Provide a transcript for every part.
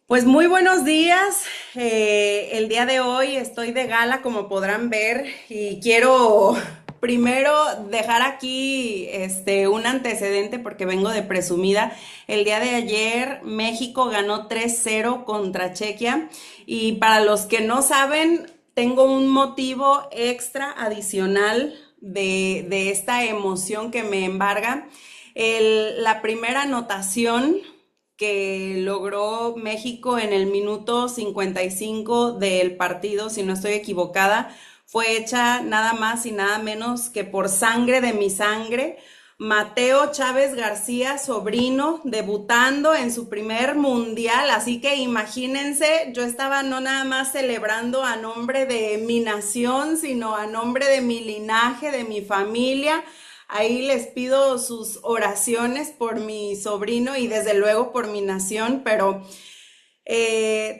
Pues muy buenos días. El día de hoy estoy de gala, como podrán ver, y quiero primero dejar aquí un antecedente porque vengo de presumida. El día de ayer México ganó 3-0 contra Chequia y para los que no saben, tengo un motivo extra adicional de esta emoción que me embarga. La primera anotación que logró México en el minuto 55 del partido, si no estoy equivocada, fue hecha nada más y nada menos que por sangre de mi sangre. Mateo Chávez García, sobrino, debutando en su primer mundial, así que imagínense, yo estaba no nada más celebrando a nombre de mi nación, sino a nombre de mi linaje, de mi familia. Ahí les pido sus oraciones por mi sobrino y desde luego por mi nación, pero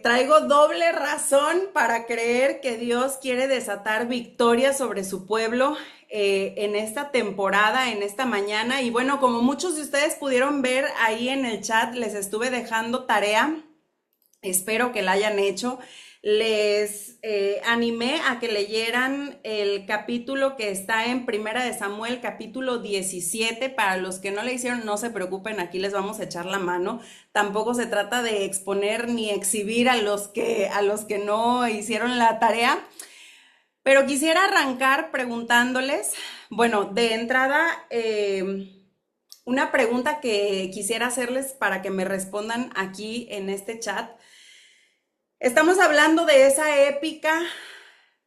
traigo doble razón para creer que Dios quiere desatar victoria sobre su pueblo en esta temporada, en esta mañana. Y bueno, como muchos de ustedes pudieron ver ahí en el chat, les estuve dejando tarea. Espero que la hayan hecho. Les animé a que leyeran el capítulo que está en Primera de Samuel, capítulo 17. Para los que no le hicieron, no se preocupen, aquí les vamos a echar la mano. Tampoco se trata de exponer ni exhibir a los que no hicieron la tarea. Pero quisiera arrancar preguntándoles, bueno, de entrada, una pregunta que quisiera hacerles para que me respondan aquí en este chat. Estamos hablando de esa épica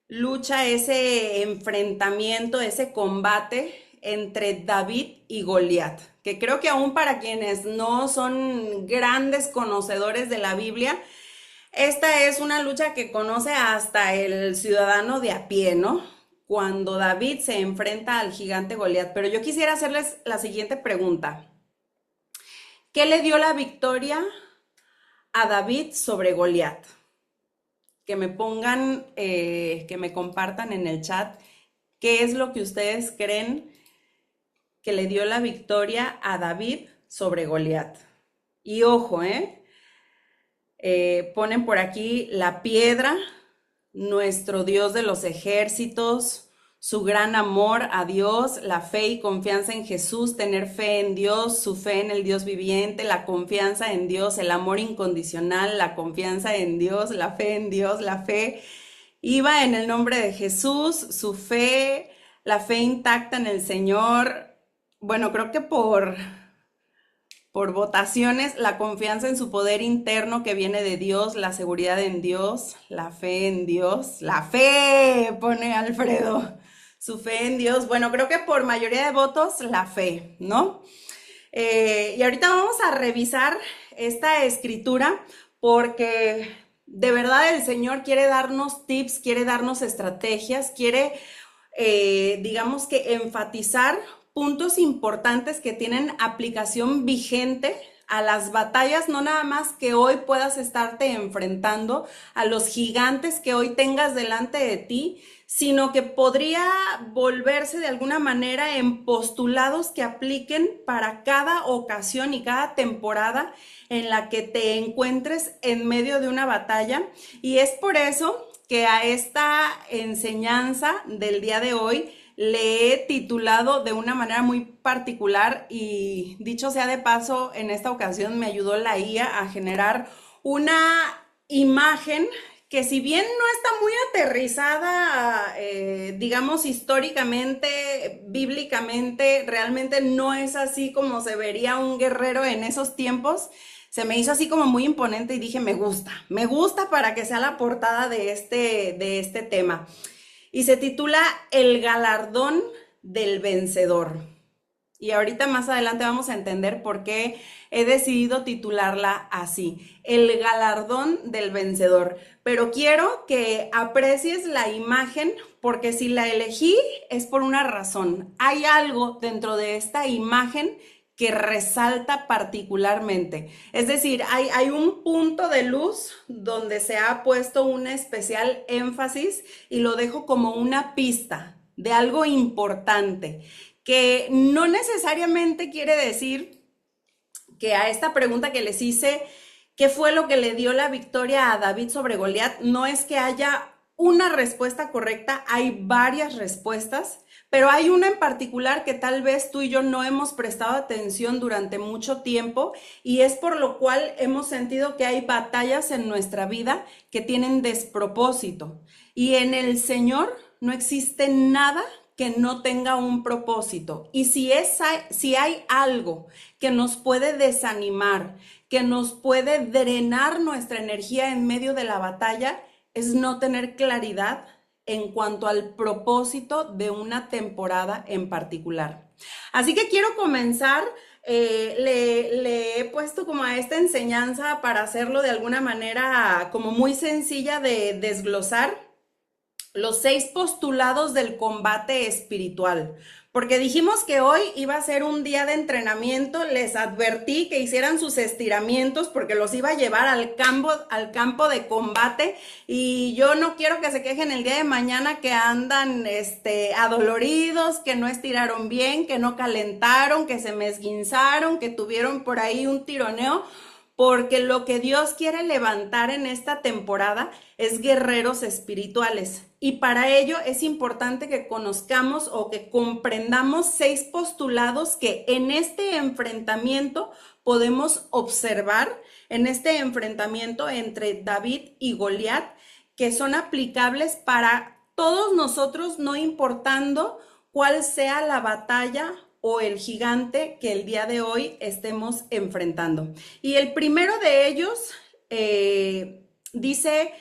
lucha, ese enfrentamiento, ese combate entre David y Goliat, que creo que aún para quienes no son grandes conocedores de la Biblia, esta es una lucha que conoce hasta el ciudadano de a pie, ¿no? Cuando David se enfrenta al gigante Goliat. Pero yo quisiera hacerles la siguiente pregunta. ¿Qué le dio la victoria a David sobre Goliat? Que me pongan, que me compartan en el chat qué es lo que ustedes creen que le dio la victoria a David sobre Goliat. Y ojo, ponen por aquí la piedra, nuestro Dios de los ejércitos, su gran amor a Dios, la fe y confianza en Jesús, tener fe en Dios, su fe en el Dios viviente, la confianza en Dios, el amor incondicional, la confianza en Dios, la fe en Dios, la fe iba en el nombre de Jesús, su fe, la fe intacta en el Señor. Bueno, creo que por votaciones, la confianza en su poder interno que viene de Dios, la seguridad en Dios, la fe en Dios, la fe, pone Alfredo, su fe en Dios. Bueno, creo que por mayoría de votos, la fe, ¿no? Y ahorita vamos a revisar esta escritura porque de verdad el Señor quiere darnos tips, quiere darnos estrategias, quiere, digamos que enfatizar puntos importantes que tienen aplicación vigente a las batallas, no nada más que hoy puedas estarte enfrentando, a los gigantes que hoy tengas delante de ti, sino que podría volverse de alguna manera en postulados que apliquen para cada ocasión y cada temporada en la que te encuentres en medio de una batalla. Y es por eso que a esta enseñanza del día de hoy le he titulado de una manera muy particular y dicho sea de paso, en esta ocasión me ayudó la IA a generar una imagen que si bien no está muy aterrizada, digamos, históricamente, bíblicamente, realmente no es así como se vería un guerrero en esos tiempos. Se me hizo así como muy imponente y dije, me gusta para que sea la portada de este tema. Y se titula El galardón del vencedor. Y ahorita más adelante vamos a entender por qué he decidido titularla así, El galardón del vencedor. Pero quiero que aprecies la imagen porque si la elegí es por una razón. Hay algo dentro de esta imagen que resalta particularmente. Es decir, hay un punto de luz donde se ha puesto un especial énfasis y lo dejo como una pista de algo importante, que no necesariamente quiere decir que a esta pregunta que les hice, ¿Qué fue lo que le dio la victoria a David sobre Goliat? No es que haya una respuesta correcta, hay varias respuestas, pero hay una en particular que tal vez tú y yo no hemos prestado atención durante mucho tiempo y es por lo cual hemos sentido que hay batallas en nuestra vida que tienen despropósito. Y en el Señor no existe nada que no tenga un propósito. Y si hay algo que nos puede desanimar, que nos puede drenar nuestra energía en medio de la batalla, es no tener claridad en cuanto al propósito de una temporada en particular. Así que quiero comenzar, le he puesto como a esta enseñanza para hacerlo de alguna manera como muy sencilla de desglosar los 6 postulados del combate espiritual. Porque dijimos que hoy iba a ser un día de entrenamiento, les advertí que hicieran sus estiramientos porque los iba a llevar al campo de combate y yo no quiero que se quejen el día de mañana que andan adoloridos, que no estiraron bien, que no calentaron, que se me esguinzaron, que tuvieron por ahí un tironeo, porque lo que Dios quiere levantar en esta temporada es guerreros espirituales. Y para ello es importante que conozcamos o que comprendamos 6 postulados que en este enfrentamiento podemos observar, en este enfrentamiento entre David y Goliat, que son aplicables para todos nosotros, no importando cuál sea la batalla o el gigante que el día de hoy estemos enfrentando. Y el primero de ellos dice,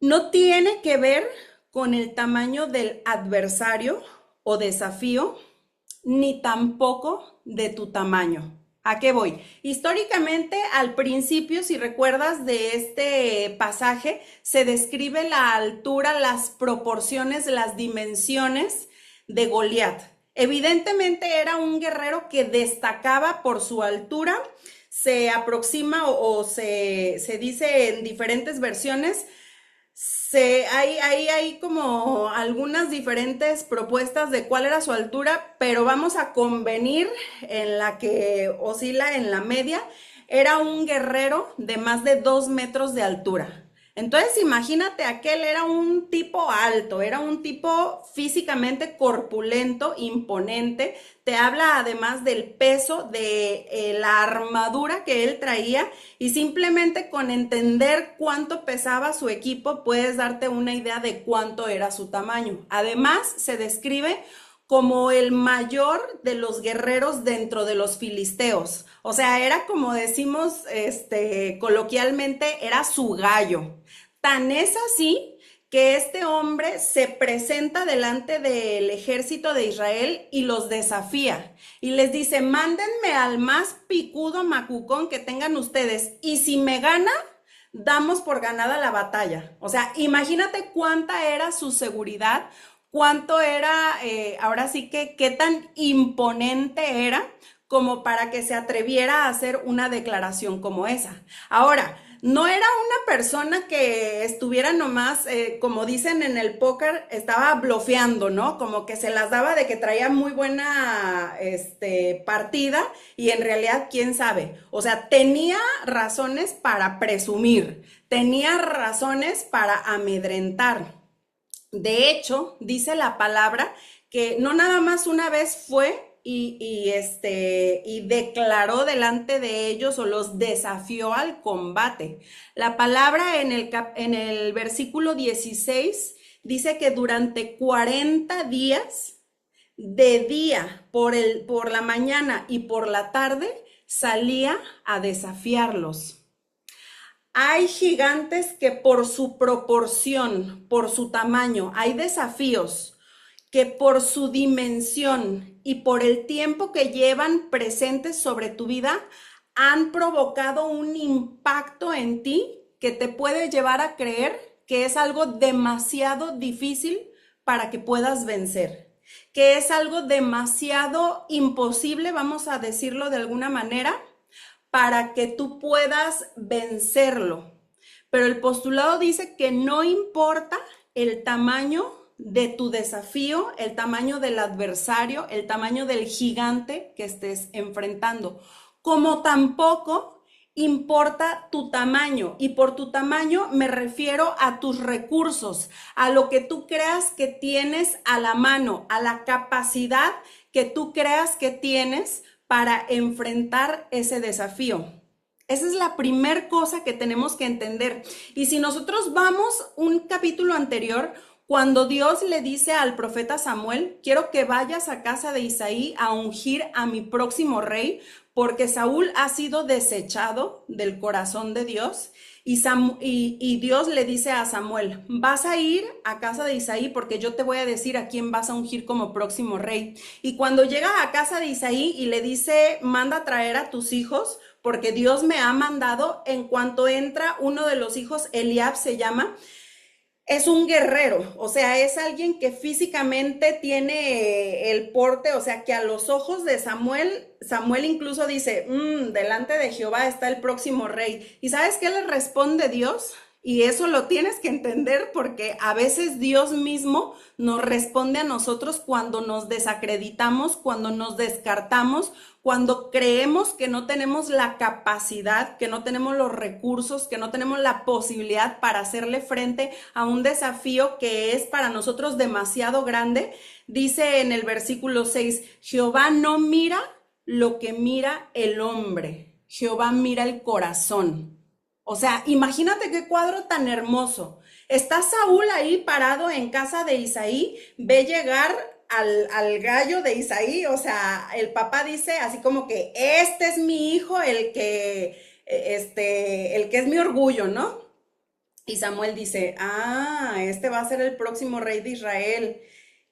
no tiene que ver con el tamaño del adversario o desafío, ni tampoco de tu tamaño. ¿A qué voy? Históricamente, al principio, si recuerdas de este pasaje, se describe la altura, las proporciones, las dimensiones de Goliat. Evidentemente era un guerrero que destacaba por su altura, se aproxima o se dice en diferentes versiones, hay como algunas diferentes propuestas de cuál era su altura, pero vamos a convenir en la que oscila en la media. Era un guerrero de más de 2 metros de altura. Entonces, imagínate, aquel era un tipo alto, era un tipo físicamente corpulento, imponente. Te habla además del peso de la armadura que él traía y simplemente con entender cuánto pesaba su equipo puedes darte una idea de cuánto era su tamaño. Además, se describe como el mayor de los guerreros dentro de los filisteos. O sea, era como decimos coloquialmente, era su gallo. Tan es así que este hombre se presenta delante del ejército de Israel y los desafía. Y les dice, mándenme al más picudo macucón que tengan ustedes. Y si me gana, damos por ganada la batalla. O sea, imagínate cuánta era su seguridad, cuánto era, ahora sí que qué tan imponente era como para que se atreviera a hacer una declaración como esa. Ahora, no era una persona que estuviera nomás, como dicen en el póker, estaba blofeando, ¿no? Como que se las daba de que traía muy buena partida y en realidad, quién sabe. O sea, tenía razones para presumir, tenía razones para amedrentar. De hecho, dice la palabra que no nada más una vez fue y declaró delante de ellos o los desafió al combate. La palabra en el versículo 16 dice que durante 40 días, de día, por la mañana y por la tarde, salía a desafiarlos. Hay gigantes que por su proporción, por su tamaño, hay desafíos que por su dimensión y por el tiempo que llevan presentes sobre tu vida, han provocado un impacto en ti que te puede llevar a creer que es algo demasiado difícil para que puedas vencer, que es algo demasiado imposible, vamos a decirlo de alguna manera, para que tú puedas vencerlo. Pero el postulado dice que no importa el tamaño de tu desafío, el tamaño del adversario, el tamaño del gigante que estés enfrentando, como tampoco importa tu tamaño, y por tu tamaño me refiero a tus recursos, a lo que tú creas que tienes a la mano, a la capacidad que tú creas que tienes para enfrentar ese desafío. Esa es la primer cosa que tenemos que entender. Y si nosotros vamos un capítulo anterior, cuando Dios le dice al profeta Samuel, quiero que vayas a casa de Isaí a ungir a mi próximo rey, porque Saúl ha sido desechado del corazón de Dios. Y Dios le dice a Samuel, vas a ir a casa de Isaí porque yo te voy a decir a quién vas a ungir como próximo rey. Y cuando llega a casa de Isaí y le dice, manda a traer a tus hijos, porque Dios me ha mandado, en cuanto entra uno de los hijos, Eliab se llama, es un guerrero, o sea, es alguien que físicamente tiene el porte, o sea, que a los ojos de Samuel, Samuel incluso dice, delante de Jehová está el próximo rey. ¿Y sabes qué le responde Dios? Y eso lo tienes que entender porque a veces Dios mismo nos responde a nosotros cuando nos desacreditamos, cuando nos descartamos, cuando creemos que no tenemos la capacidad, que no tenemos los recursos, que no tenemos la posibilidad para hacerle frente a un desafío que es para nosotros demasiado grande. Dice en el versículo 6, Jehová no mira lo que mira el hombre, Jehová mira el corazón. O sea, imagínate qué cuadro tan hermoso. Está Saúl ahí parado en casa de Isaí, ve llegar al gallo de Isaí, o sea, el papá dice así como que este es mi hijo, el que es mi orgullo, ¿no? Y Samuel dice, este va a ser el próximo rey de Israel.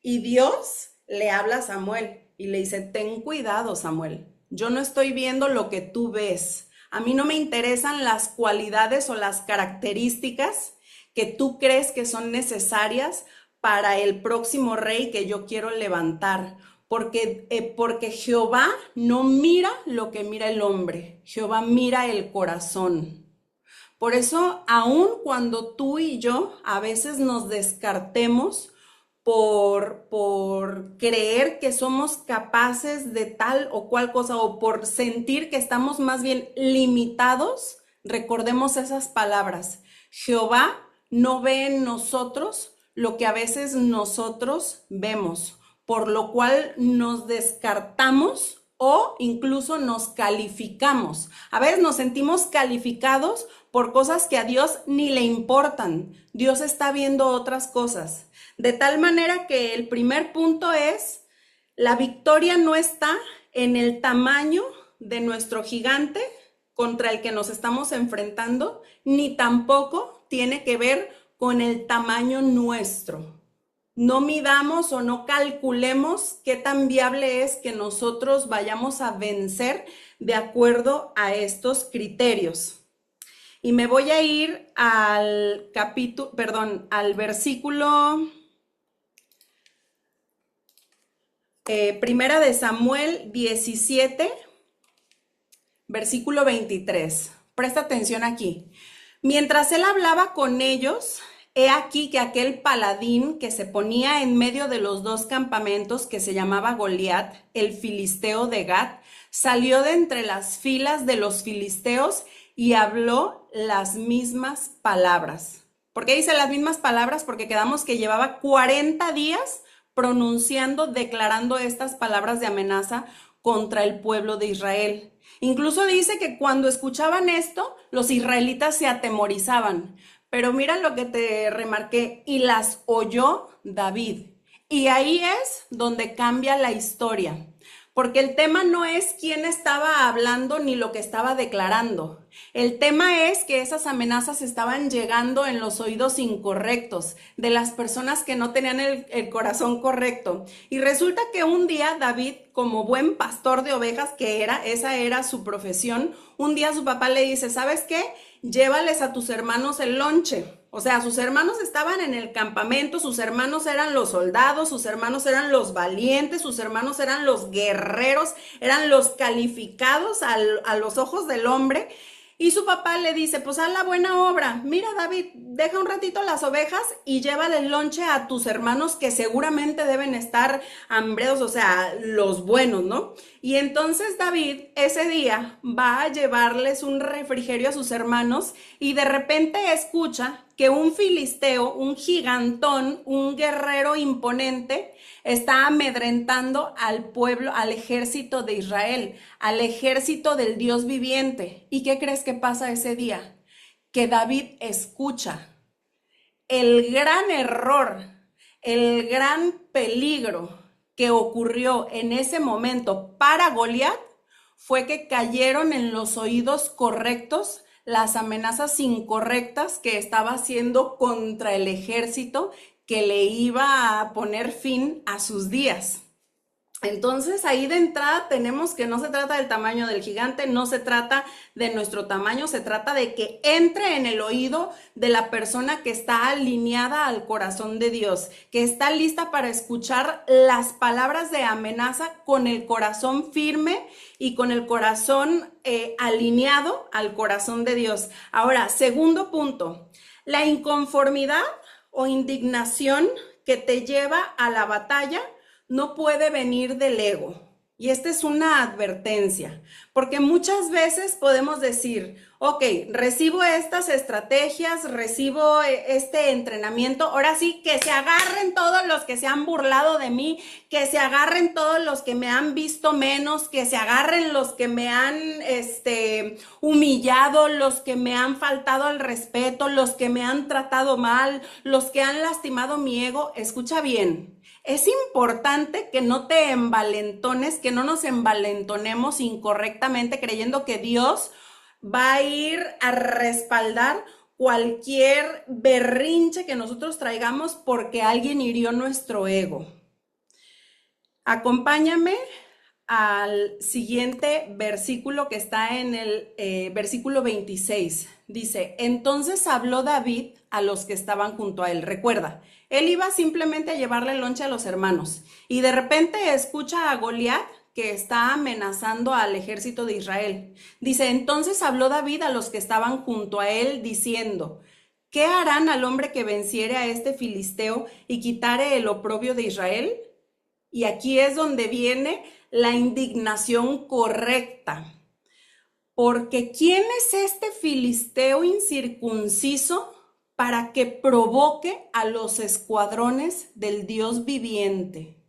Y Dios le habla a Samuel y le dice, ten cuidado, Samuel, yo no estoy viendo lo que tú ves. A mí no me interesan las cualidades o las características que tú crees que son necesarias para el próximo rey que yo quiero levantar. Porque Jehová no mira lo que mira el hombre, Jehová mira el corazón. Por eso, aun cuando tú y yo a veces nos descartemos por creer que somos capaces de tal o cual cosa o por sentir que estamos más bien limitados, recordemos esas palabras. Jehová no ve en nosotros lo que a veces nosotros vemos, por lo cual nos descartamos o incluso nos calificamos. A veces nos sentimos calificados por cosas que a Dios ni le importan. Dios está viendo otras cosas. De tal manera que el primer punto es, la victoria no está en el tamaño de nuestro gigante contra el que nos estamos enfrentando, ni tampoco tiene que ver con el tamaño nuestro. No midamos o no calculemos qué tan viable es que nosotros vayamos a vencer de acuerdo a estos criterios. Y me voy a ir al al versículo Primera de Samuel 17, versículo 23. Presta atención aquí. Mientras él hablaba con ellos, he aquí que aquel paladín que se ponía en medio de los dos campamentos, que se llamaba Goliat, el filisteo de Gat, salió de entre las filas de los filisteos y habló las mismas palabras. ¿Por qué dice las mismas palabras? Porque quedamos que llevaba 40 días pronunciando, declarando estas palabras de amenaza contra el pueblo de Israel. Incluso dice que cuando escuchaban esto, los israelitas se atemorizaban. Pero mira lo que te remarqué, y las oyó David. Y ahí es donde cambia la historia. Porque el tema no es quién estaba hablando ni lo que estaba declarando. El tema es que esas amenazas estaban llegando en los oídos incorrectos, de las personas que no tenían el corazón correcto. Y resulta que un día David, como buen pastor de ovejas que era, esa era su profesión, un día su papá le dice, ¿sabes qué? Llévales a tus hermanos el lonche. O sea, sus hermanos estaban en el campamento, sus hermanos eran los soldados, sus hermanos eran los valientes, sus hermanos eran los guerreros, eran los calificados a los ojos del hombre. Y su papá le dice, pues haz la buena obra. Mira, David, deja un ratito las ovejas y llévale el lonche a tus hermanos que seguramente deben estar hambreos, o sea, los buenos, ¿no? Y entonces David ese día va a llevarles un refrigerio a sus hermanos y de repente escucha que un filisteo, un gigantón, un guerrero imponente, está amedrentando al pueblo, al ejército de Israel, al ejército del Dios viviente. ¿Y qué crees que pasa ese día? Que David escucha el gran error, el gran peligro que ocurrió en ese momento para Goliat fue que cayeron en los oídos correctos las amenazas incorrectas que estaba haciendo contra el ejército que le iba a poner fin a sus días. Entonces ahí de entrada tenemos que no se trata del tamaño del gigante, no se trata de nuestro tamaño, se trata de que entre en el oído de la persona que está alineada al corazón de Dios, que está lista para escuchar las palabras de amenaza con el corazón firme y con el corazón alineado al corazón de Dios. Ahora, segundo punto, la inconformidad o indignación que te lleva a la batalla no puede venir del ego. Y esta es una advertencia, porque muchas veces podemos decir, ok, recibo estas estrategias, recibo este entrenamiento, ahora sí, que se agarren todos los que se han burlado de mí, que se agarren todos los que me han visto menos, que se agarren los que me han humillado, los que me han faltado al respeto, los que me han tratado mal, los que han lastimado mi ego. Escucha bien. Es importante que no te envalentones, que no nos envalentonemos incorrectamente creyendo que Dios va a ir a respaldar cualquier berrinche que nosotros traigamos porque alguien hirió nuestro ego. Acompáñame al siguiente versículo que está en el versículo 26. Dice, entonces habló David a los que estaban junto a él. Recuerda, él iba simplemente a llevarle lonche a los hermanos y de repente escucha a Goliat que está amenazando al ejército de Israel. Dice, entonces habló David a los que estaban junto a él diciendo, ¿qué harán al hombre que venciere a este filisteo y quitare el oprobio de Israel? Y aquí es donde viene la indignación correcta. Porque ¿quién es este filisteo incircunciso para que provoque a los escuadrones del Dios viviente?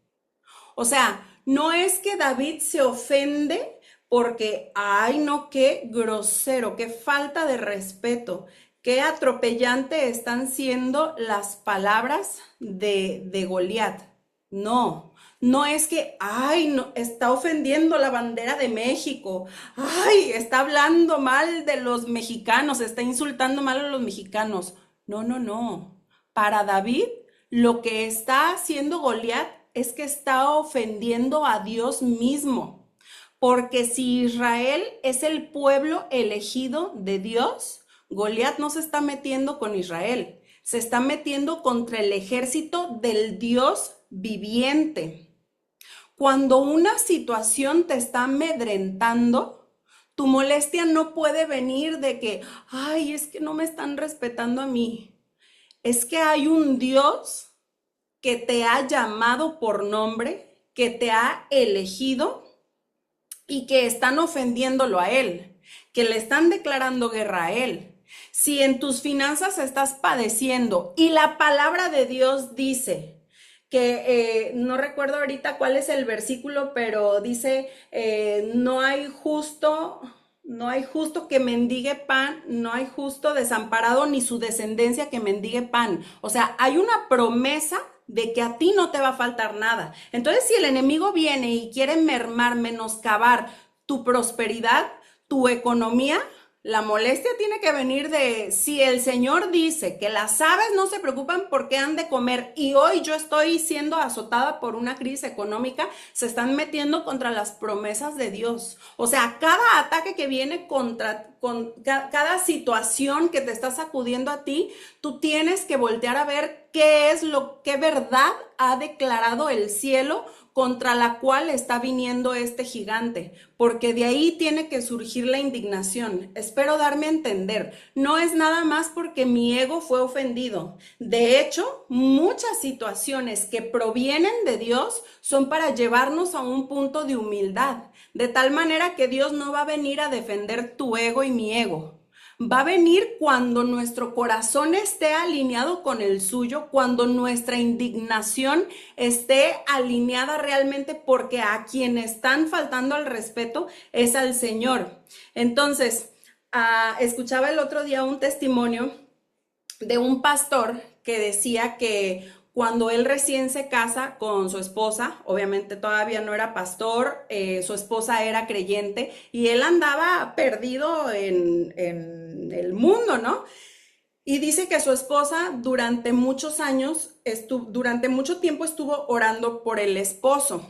O sea, no es que David se ofende porque, ay no, qué grosero, qué falta de respeto, qué atropellante están siendo las palabras de Goliat. No, no es que, ay, no, está ofendiendo la bandera de México, ay, está hablando mal de los mexicanos, está insultando mal a los mexicanos. No, no, no. Para David, lo que está haciendo Goliat es que está ofendiendo a Dios mismo. Porque si Israel es el pueblo elegido de Dios, Goliat no se está metiendo con Israel, se está metiendo contra el ejército del Dios viviente. Cuando una situación te está amedrentando, tu molestia no puede venir de que, ay, es que no me están respetando a mí. Es que hay un Dios que te ha llamado por nombre, que te ha elegido y que están ofendiéndolo a él, que le están declarando guerra a él. Si en tus finanzas estás padeciendo y la palabra de Dios dice que no recuerdo ahorita cuál es el versículo, pero dice, no hay justo que mendigue pan, no hay justo desamparado ni su descendencia que mendigue pan. O sea, hay una promesa de que a ti no te va a faltar nada. Entonces, si el enemigo viene y quiere mermar, menoscabar tu prosperidad, tu economía, la molestia tiene que venir de si el Señor dice que las aves no se preocupan porque han de comer y hoy yo estoy siendo azotada por una crisis económica, se están metiendo contra las promesas de Dios. O sea, cada ataque que viene cada situación que te está sacudiendo a ti, tú tienes que voltear a ver qué verdad ha declarado el cielo contra la cual está viniendo este gigante, porque de ahí tiene que surgir la indignación. Espero darme a entender. No es nada más porque mi ego fue ofendido. De hecho, muchas situaciones que provienen de Dios son para llevarnos a un punto de humildad, de tal manera que Dios no va a venir a defender tu ego y mi ego. Va a venir cuando nuestro corazón esté alineado con el suyo, cuando nuestra indignación esté alineada realmente, porque a quien están faltando al respeto es al Señor. Entonces, escuchaba el otro día un testimonio de un pastor que decía que cuando él recién se casa con su esposa, obviamente todavía no era pastor, su esposa era creyente y él andaba perdido en el mundo, ¿no? Y dice que su esposa durante muchos años, durante mucho tiempo estuvo orando por el esposo,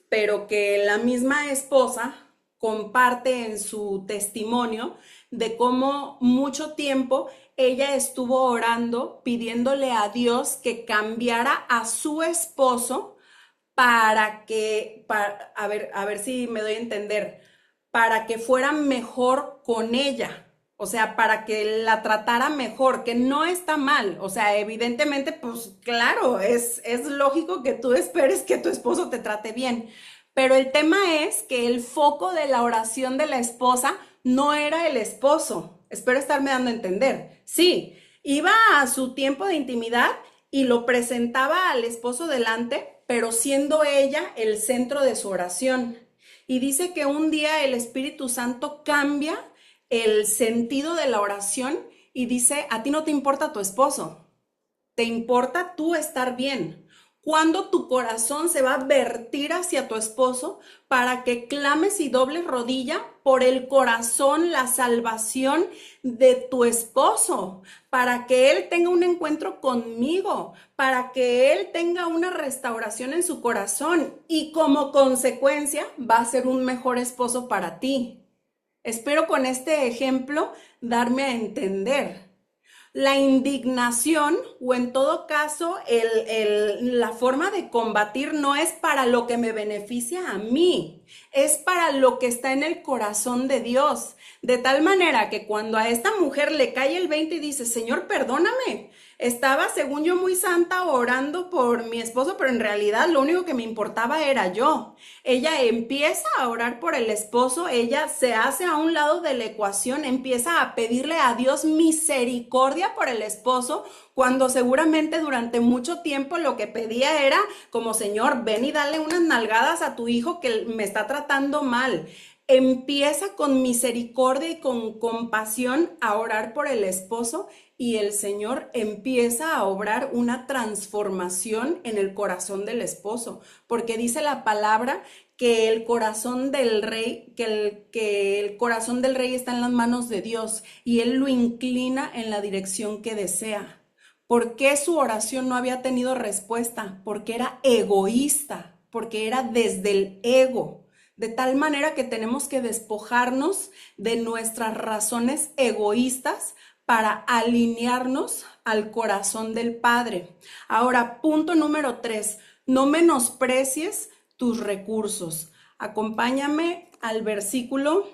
pero que la misma esposa comparte en su testimonio de cómo mucho tiempo ella estuvo orando, pidiéndole a Dios que cambiara a su esposo a ver si me doy a entender, para que fuera mejor con ella. O sea, para que la tratara mejor, que no está mal. O sea, evidentemente, pues claro, es lógico que tú esperes que tu esposo te trate bien. Pero el tema es que el foco de la oración de la esposa no era el esposo. Espero estarme dando a entender. Sí, iba a su tiempo de intimidad y lo presentaba al esposo delante, pero siendo ella el centro de su oración. Y dice que un día el Espíritu Santo cambia el sentido de la oración y dice, a ti no te importa tu esposo, te importa tú estar bien. Cuando tu corazón se va a vertir hacia tu esposo para que clames y dobles rodilla por el corazón, la salvación de tu esposo, para que él tenga un encuentro conmigo, para que él tenga una restauración en su corazón y como consecuencia va a ser un mejor esposo para ti. Espero con este ejemplo darme a entender. La indignación o en todo caso la forma de combatir no es para lo que me beneficia a mí, es para lo que está en el corazón de Dios. De tal manera que cuando a esta mujer le cae el 20 y dice, Señor, perdóname, estaba según yo muy santa orando por mi esposo, pero en realidad lo único que me importaba era yo. Ella empieza a orar por el esposo, ella se hace a un lado de la ecuación, empieza a pedirle a Dios misericordia por el esposo, cuando seguramente durante mucho tiempo lo que pedía era como, Señor, ven y dale unas nalgadas a tu hijo que me está tratando mal. Empieza con misericordia y con compasión a orar por el esposo y el Señor empieza a obrar una transformación en el corazón del esposo, porque dice la palabra que el corazón del rey, que el corazón del rey está en las manos de Dios y él lo inclina en la dirección que desea. ¿Por qué su oración no había tenido respuesta? Porque era egoísta, porque era desde el ego. De tal manera que tenemos que despojarnos de nuestras razones egoístas para alinearnos al corazón del Padre. Ahora, punto número 3, no menosprecies tus recursos. Acompáñame al versículo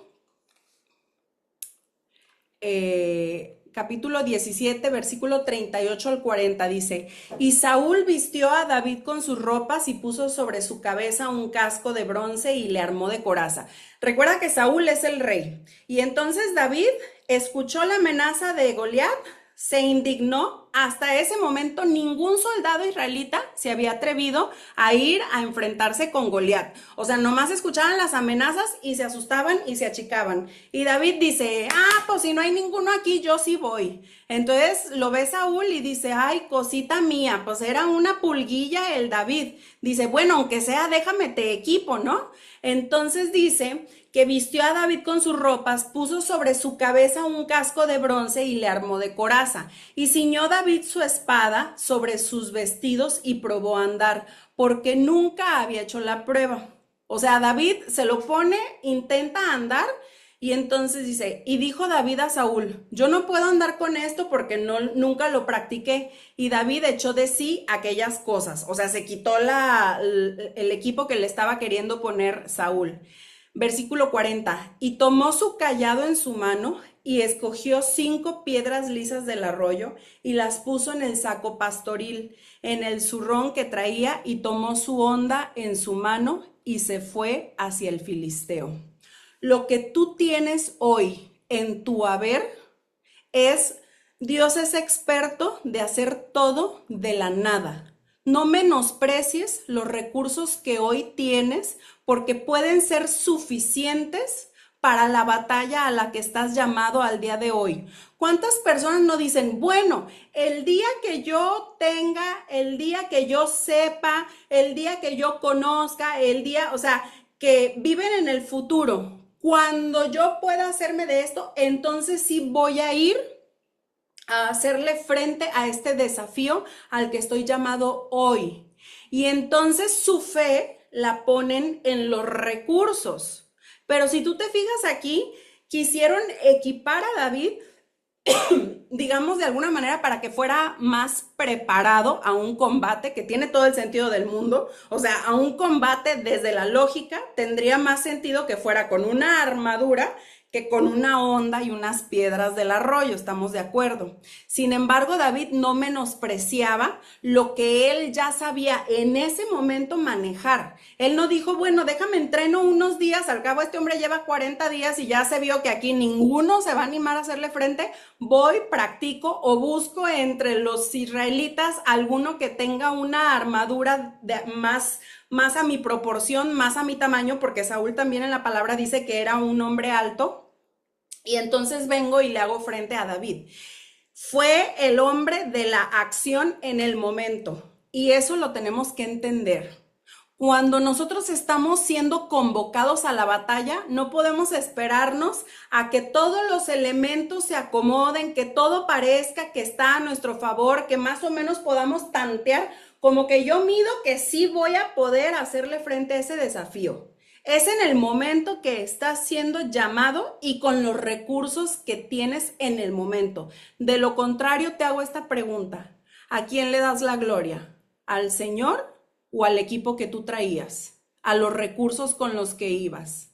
capítulo 17, versículo 38 al 40, dice, y Saúl vistió a David con sus ropas y puso sobre su cabeza un casco de bronce y le armó de coraza. Recuerda que Saúl es el rey. Y entonces David escuchó la amenaza de Goliat, se indignó. Hasta ese momento ningún soldado israelita se había atrevido a ir a enfrentarse con Goliat. O sea, nomás escuchaban las amenazas y se asustaban y se achicaban. Y David dice, pues si no hay ninguno aquí, yo sí voy. Entonces lo ve Saúl y dice, ay, cosita mía, pues era una pulguilla el David. Dice, bueno, aunque sea, déjame te equipo, ¿no? Entonces dice que vistió a David con sus ropas, puso sobre su cabeza un casco de bronce y le armó de coraza. Y ciñó David su espada sobre sus vestidos y probó a andar, porque nunca había hecho la prueba. O sea, David se lo pone, intenta andar Y entonces dice, y dijo David a Saúl, yo no puedo andar con esto porque no, nunca lo practiqué. Y David echó de sí aquellas cosas, o sea, se quitó el equipo que le estaba queriendo poner Saúl. Versículo 40, y tomó su callado en su mano y escogió 5 piedras lisas del arroyo y las puso en el saco pastoril, en el zurrón que traía, y tomó su honda en su mano y se fue hacia el filisteo. Lo que tú tienes hoy en tu haber es, Dios es experto de hacer todo de la nada. No menosprecies los recursos que hoy tienes porque pueden ser suficientes para la batalla a la que estás llamado al día de hoy. ¿Cuántas personas no dicen, bueno, el día que yo tenga, el día que yo sepa, el día que yo conozca, el día, o sea, que viven en el futuro? Cuando yo pueda hacerme de esto, entonces sí voy a ir a hacerle frente a este desafío al que estoy llamado hoy. Y entonces su fe la ponen en los recursos. Pero si tú te fijas aquí, quisieron equipar a David, digamos de alguna manera, para que fuera más preparado a un combate que tiene todo el sentido del mundo. O sea, a un combate desde la lógica tendría más sentido que fuera con una armadura que con una honda y unas piedras del arroyo, estamos de acuerdo. Sin embargo, David no menospreciaba lo que él ya sabía en ese momento manejar. Él no dijo, bueno, déjame entreno unos días, al cabo este hombre lleva 40 días y ya se vio que aquí ninguno se va a animar a hacerle frente, voy, practico o busco entre los israelitas alguno que tenga una armadura más a mi proporción, más a mi tamaño, porque Saúl también en la palabra dice que era un hombre alto, y entonces vengo y le hago frente a David. Fue el hombre de la acción en el momento, y eso lo tenemos que entender. Cuando nosotros estamos siendo convocados a la batalla, no podemos esperarnos a que todos los elementos se acomoden, que todo parezca que está a nuestro favor, que más o menos podamos tantear, como que yo mido que sí voy a poder hacerle frente a ese desafío. Es en el momento que estás siendo llamado y con los recursos que tienes en el momento. De lo contrario, te hago esta pregunta. ¿A quién le das la gloria? ¿Al Señor o al equipo que tú traías? ¿A los recursos con los que ibas?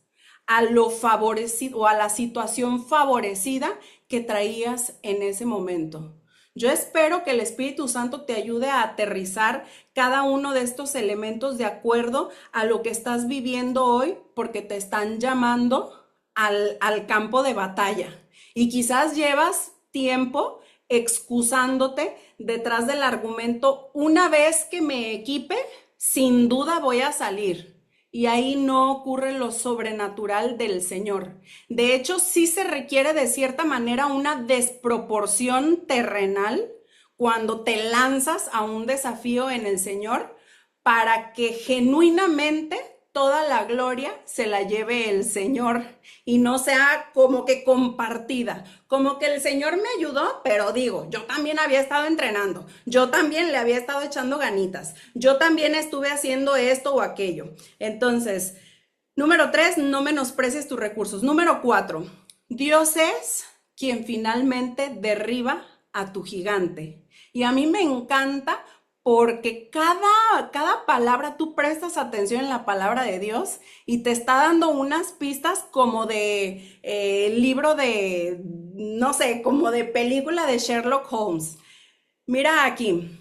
¿A lo favorecido o a la situación favorecida que traías en ese momento? Yo espero que el Espíritu Santo te ayude a aterrizar cada uno de estos elementos de acuerdo a lo que estás viviendo hoy, porque te están llamando al campo de batalla. Y quizás llevas tiempo excusándote detrás del argumento, una vez que me equipe, sin duda voy a salir. Y ahí no ocurre lo sobrenatural del Señor. De hecho, sí se requiere de cierta manera una desproporción terrenal cuando te lanzas a un desafío en el Señor para que genuinamente toda la gloria se la lleve el Señor y no sea como que compartida, como que el Señor me ayudó, pero digo, yo también había estado entrenando, yo también le había estado echando ganitas, yo también estuve haciendo esto o aquello. Entonces, número 3, no menosprecies tus recursos. Número 4, Dios es quien finalmente derriba a tu gigante. Y a mí me encanta porque cada palabra, tú prestas atención en la palabra de Dios y te está dando unas pistas como de libro de, no sé, como de película de Sherlock Holmes. Mira aquí,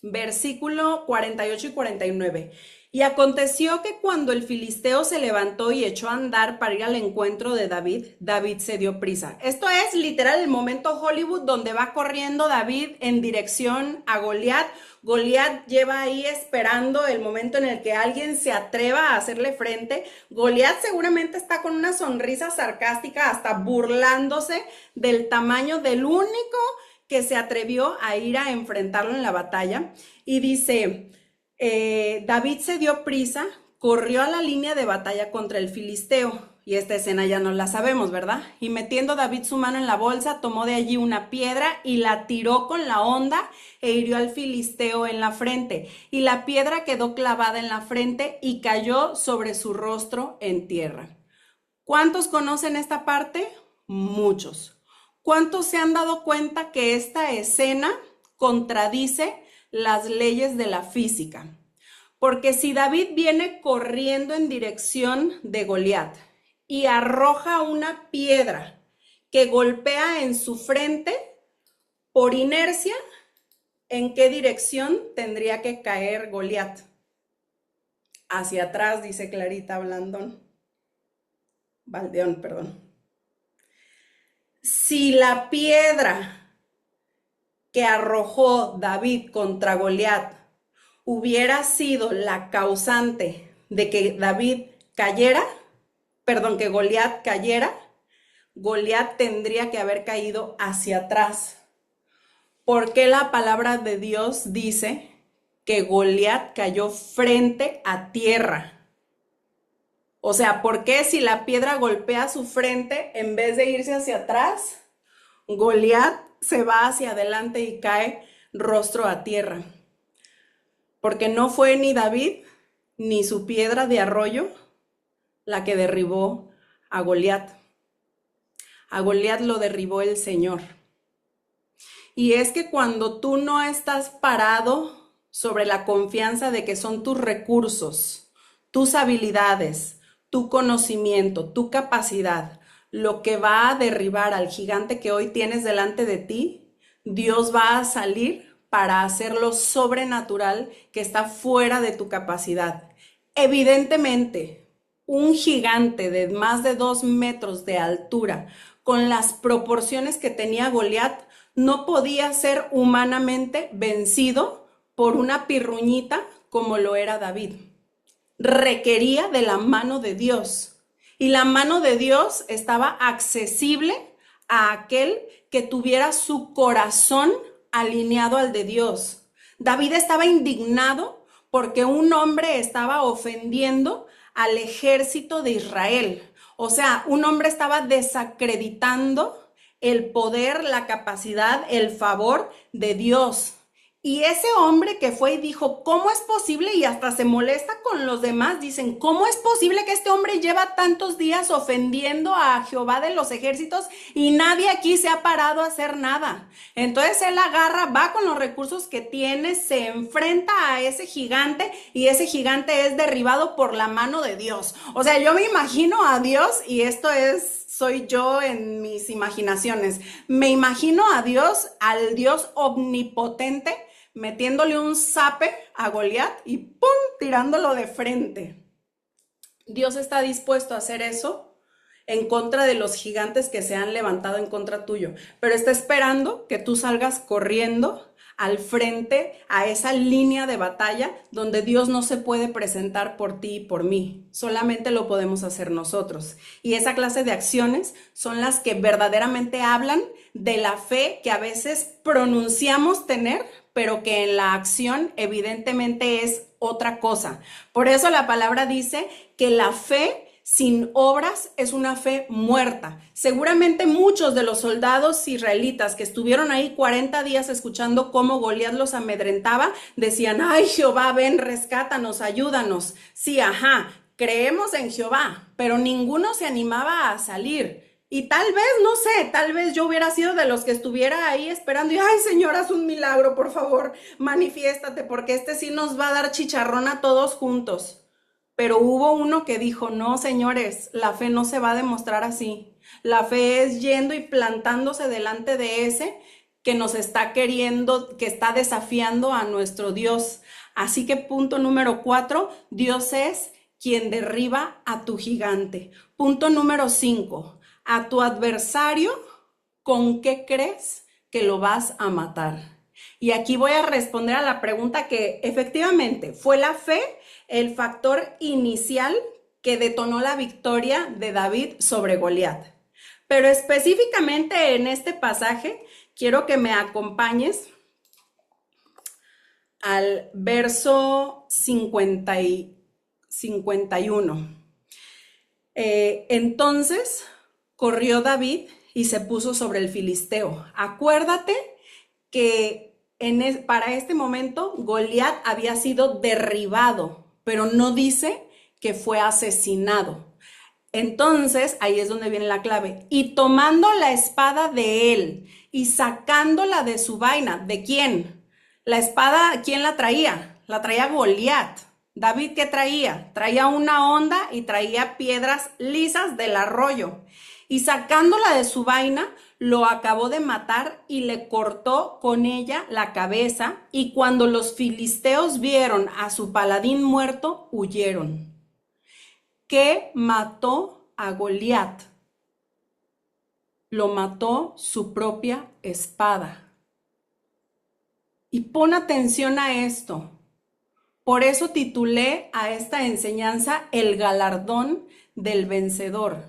versículo 48 y 49. Y aconteció que cuando el filisteo se levantó y echó a andar para ir al encuentro de David, David se dio prisa. Esto es literal el momento Hollywood donde va corriendo David en dirección a Goliat. Goliat lleva ahí esperando el momento en el que alguien se atreva a hacerle frente. Goliat seguramente está con una sonrisa sarcástica, hasta burlándose del tamaño del único que se atrevió a ir a enfrentarlo en la batalla. Y dice, David se dio prisa, corrió a la línea de batalla contra el filisteo. Y esta escena ya no la sabemos, ¿verdad? Y metiendo David su mano en la bolsa, tomó de allí una piedra y la tiró con la honda e hirió al filisteo en la frente. Y la piedra quedó clavada en la frente y cayó sobre su rostro en tierra. ¿Cuántos conocen esta parte? Muchos. ¿Cuántos se han dado cuenta que esta escena contradice las leyes de la física? Porque si David viene corriendo en dirección de Goliat y arroja una piedra que golpea en su frente, por inercia, ¿en qué dirección tendría que caer Goliat? Hacia atrás, dice Clarita Valdeón, perdón. Si la piedra que arrojó David contra Goliat hubiera sido la causante de que David cayera, perdón, que Goliat cayera, Goliat tendría que haber caído hacia atrás. ¿Por qué la palabra de Dios dice que Goliat cayó frente a tierra? O sea, ¿por qué si la piedra golpea su frente, en vez de irse hacia atrás, Goliat se va hacia adelante y cae rostro a tierra? Porque no fue ni David ni su piedra de arroyo la que derribó a Goliat. A Goliat lo derribó el Señor. Y es que cuando tú no estás parado sobre la confianza de que son tus recursos, tus habilidades, tu conocimiento, tu capacidad, lo que va a derribar al gigante que hoy tienes delante de ti, Dios va a salir para hacer lo sobrenatural que está fuera de tu capacidad. Evidentemente, un gigante de más de 2 metros de altura, con las proporciones que tenía Goliat, no podía ser humanamente vencido por una pirruñita como lo era David. Requería de la mano de Dios. Y la mano de Dios estaba accesible a aquel que tuviera su corazón alineado al de Dios. David estaba indignado porque un hombre estaba ofendiendo al ejército de Israel. O sea, un hombre estaba desacreditando el poder, la capacidad, el favor de Dios. Y ese hombre que fue y dijo, ¿cómo es posible? Y hasta se molesta con los demás, dicen, ¿cómo es posible que este hombre lleva tantos días ofendiendo a Jehová de los ejércitos y nadie aquí se ha parado a hacer nada? Entonces él agarra, va con los recursos que tiene, se enfrenta a ese gigante y ese gigante es derribado por la mano de Dios. O sea, yo me imagino a Dios, y esto soy yo en mis imaginaciones, me imagino a Dios, al Dios omnipotente, metiéndole un zape a Goliat y ¡pum!, tirándolo de frente. Dios está dispuesto a hacer eso en contra de los gigantes que se han levantado en contra tuyo, pero está esperando que tú salgas corriendo al frente, a esa línea de batalla donde Dios no se puede presentar por ti y por mí, solamente lo podemos hacer nosotros. Y esa clase de acciones son las que verdaderamente hablan de la fe que a veces pronunciamos tener, pero que en la acción evidentemente es otra cosa. Por eso la palabra dice que la fe sin obras es una fe muerta. Seguramente muchos de los soldados israelitas que estuvieron ahí 40 días escuchando cómo Goliat los amedrentaba, decían, ay Jehová, ven, rescátanos, ayúdanos. Sí, ajá, creemos en Jehová, pero ninguno se animaba a salir. Y tal vez, no sé, tal vez yo hubiera sido de los que estuviera ahí esperando y, ay Señor, haz un milagro, por favor, manifiéstate, porque este sí nos va a dar chicharrón a todos juntos. Pero hubo uno que dijo, no, señores, la fe no se va a demostrar así. La fe es yendo y plantándose delante de ese que nos está queriendo, que está desafiando a nuestro Dios. Así que punto número 4, Dios es quien derriba a tu gigante. Punto número 5, a tu adversario, ¿con qué crees que lo vas a matar? Y aquí voy a responder a la pregunta que efectivamente fue la fe el factor inicial que detonó la victoria de David sobre Goliat. Pero específicamente en este pasaje quiero que me acompañes al verso 51. Entonces corrió David y se puso sobre el filisteo. Acuérdate que para este momento Goliat había sido derribado, pero no dice que fue asesinado. Entonces, ahí es donde viene la clave. Y tomando la espada de él y sacándola de su vaina, ¿de quién? La espada, ¿quién la traía? La traía Goliat. David, ¿qué traía? Traía una honda y traía piedras lisas del arroyo. Y sacándola de su vaina, lo acabó de matar y le cortó con ella la cabeza. Y cuando los filisteos vieron a su paladín muerto, huyeron. ¿Qué mató a Goliat? Lo mató su propia espada. Y pon atención a esto. Por eso titulé a esta enseñanza El galardón del vencedor.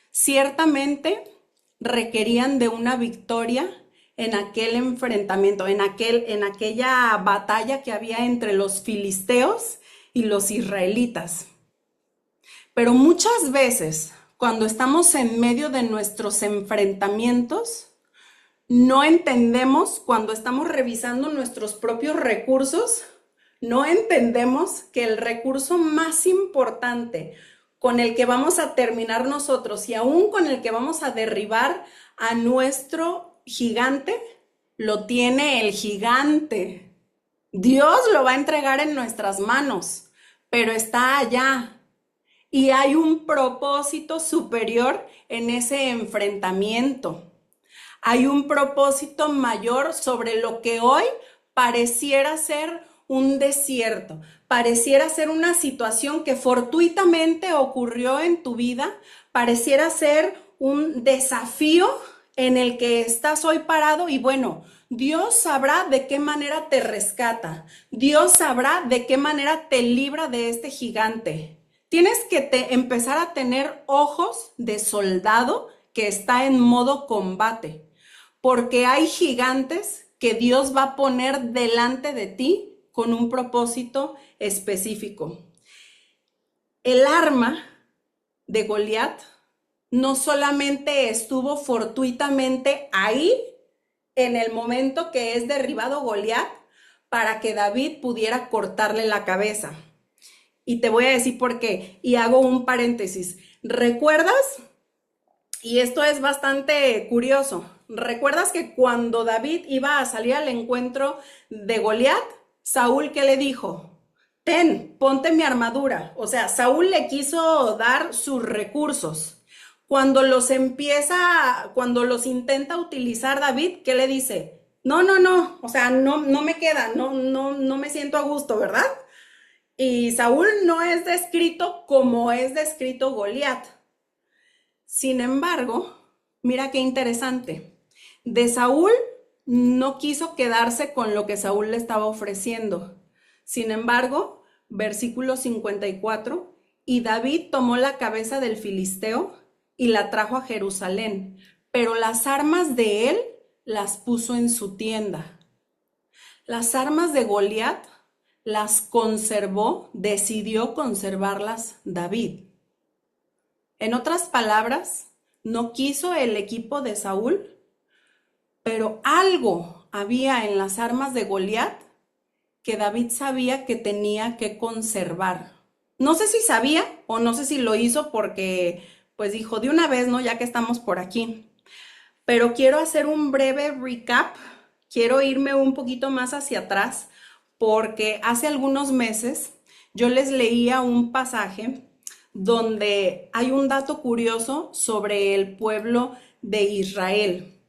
Ciertamente requerían de una victoria en aquel enfrentamiento, en aquella batalla que había entre los filisteos y los israelitas. Pero muchas veces, cuando estamos en medio de nuestros enfrentamientos, no entendemos, cuando estamos revisando nuestros propios recursos, no entendemos que el recurso más importante con el que vamos a terminar nosotros y aún con el que vamos a derribar a nuestro gigante, lo tiene el gigante. Dios lo va a entregar en nuestras manos, pero está allá. Y hay un propósito superior en ese enfrentamiento. Hay un propósito mayor sobre lo que hoy pareciera ser un desierto, pareciera ser una situación que fortuitamente ocurrió en tu vida, pareciera ser un desafío en el que estás hoy parado y bueno, Dios sabrá de qué manera te rescata, Dios sabrá de qué manera te libra de este gigante. Tienes que empezar a tener ojos de soldado que está en modo combate, porque hay gigantes que Dios va a poner delante de ti con un propósito específico. El arma de Goliat no solamente estuvo fortuitamente ahí en el momento que es derribado Goliat para que David pudiera cortarle la cabeza. Y te voy a decir por qué. Y hago un paréntesis. ¿Recuerdas? Y esto es bastante curioso. ¿Recuerdas que cuando David iba a salir al encuentro de Goliat, Saúl, ¿qué le dijo? Ten, ponte mi armadura. O sea, Saúl le quiso dar sus recursos. Cuando cuando los intenta utilizar David, ¿qué le dice? No, o sea, no me queda, no me siento a gusto, ¿verdad? Y Saúl no es descrito como es descrito Goliat. Sin embargo, mira qué interesante. De Saúl no quiso quedarse con lo que Saúl le estaba ofreciendo. Sin embargo, versículo 54, y David tomó la cabeza del filisteo y la trajo a Jerusalén, pero las armas de él las puso en su tienda. Las armas de Goliat las conservó, decidió conservarlas David. En otras palabras, no quiso el equipo de Saúl, pero algo había en las armas de Goliat que David sabía que tenía que conservar. No sé si sabía o no sé si lo hizo porque, pues dijo, de una vez, ¿no? Ya que estamos por aquí. Pero quiero hacer un breve recap, quiero irme un poquito más hacia atrás, porque hace algunos meses yo les leía un pasaje donde hay un dato curioso sobre el pueblo de Israel.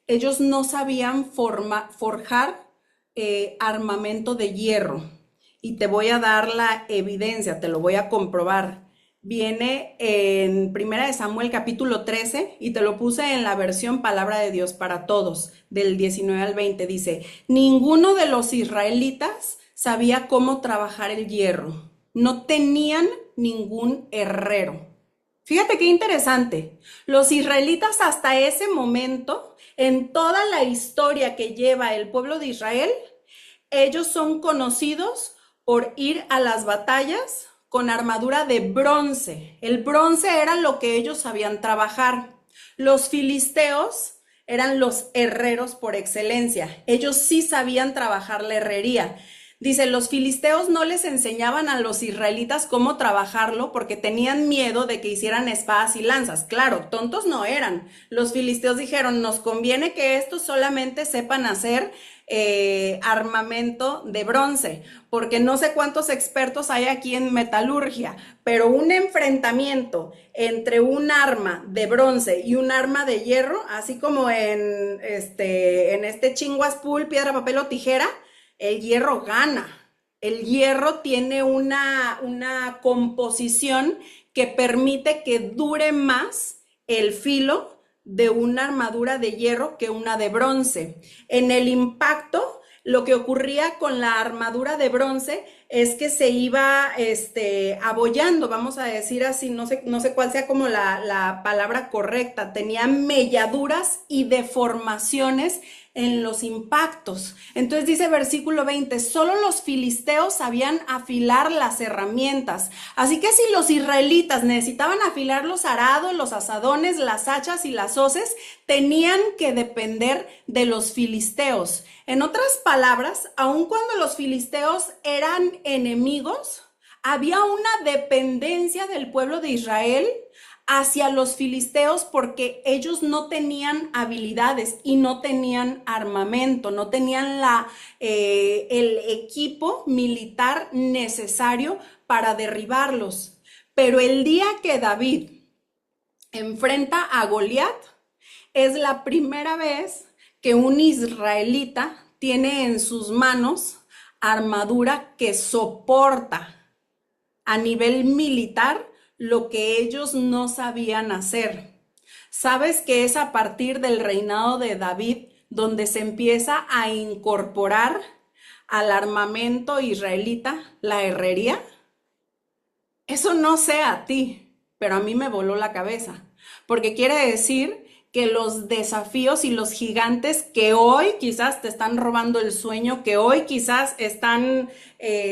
Ellos no sabían forjar armamento de hierro. Y te voy a dar la evidencia, te lo voy a comprobar. Viene en Primera de Samuel capítulo 13 y te lo puse en la versión Palabra de Dios para Todos, del 19 al 20. Dice, ninguno de los israelitas sabía cómo trabajar el hierro. No tenían ningún herrero. Fíjate qué interesante. Los israelitas hasta ese momento, en toda la historia que lleva el pueblo de Israel, ellos son conocidos por ir a las batallas con armadura de bronce. El bronce era lo que ellos sabían trabajar. Los filisteos eran los herreros por excelencia. Ellos sí sabían trabajar la herrería. Dice, los filisteos no les enseñaban a los israelitas cómo trabajarlo porque tenían miedo de que hicieran espadas y lanzas. Claro, tontos no eran. Los filisteos dijeron, nos conviene que estos solamente sepan hacer armamento de bronce, porque no sé cuántos expertos hay aquí en metalurgia, pero un enfrentamiento entre un arma de bronce y un arma de hierro, así como en este chinguas pool, piedra, papel o tijera, el hierro gana. El hierro tiene una composición que permite que dure más el filo de una armadura de hierro que una de bronce. En el impacto, lo que ocurría con la armadura de bronce es que se iba abollando, vamos a decir así, no sé cuál sea como la palabra correcta, tenía melladuras y deformaciones en los impactos. Entonces dice versículo 20, solo los filisteos sabían afilar las herramientas. Así que si los israelitas necesitaban afilar los arados, los azadones, las hachas y las hoces, tenían que depender de los filisteos. En otras palabras, aun cuando los filisteos eran enemigos, había una dependencia del pueblo de Israel hacia los filisteos porque ellos no tenían habilidades y no tenían armamento, no tenían el equipo militar necesario para derribarlos. Pero el día que David enfrenta a Goliat, es la primera vez que un israelita tiene en sus manos armadura que soporta a nivel militar lo que ellos no sabían hacer. ¿Sabes que es a partir del reinado de David donde se empieza a incorporar al armamento israelita la herrería? Eso no sé a ti, pero a mí me voló la cabeza, porque quiere decir que los desafíos y los gigantes que hoy quizás te están robando el sueño, que hoy quizás están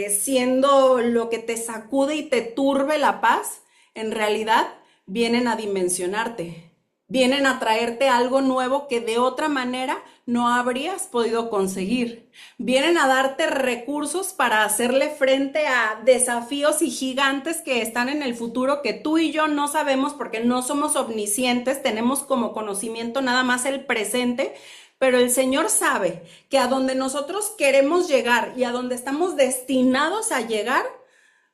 siendo lo que te sacude y te turbe la paz, en realidad vienen a dimensionarte, vienen a traerte algo nuevo que de otra manera no habrías podido conseguir. Vienen a darte recursos para hacerle frente a desafíos y gigantes que están en el futuro que tú y yo no sabemos porque no somos omniscientes, tenemos como conocimiento nada más el presente, pero el Señor sabe que a donde nosotros queremos llegar y a donde estamos destinados a llegar,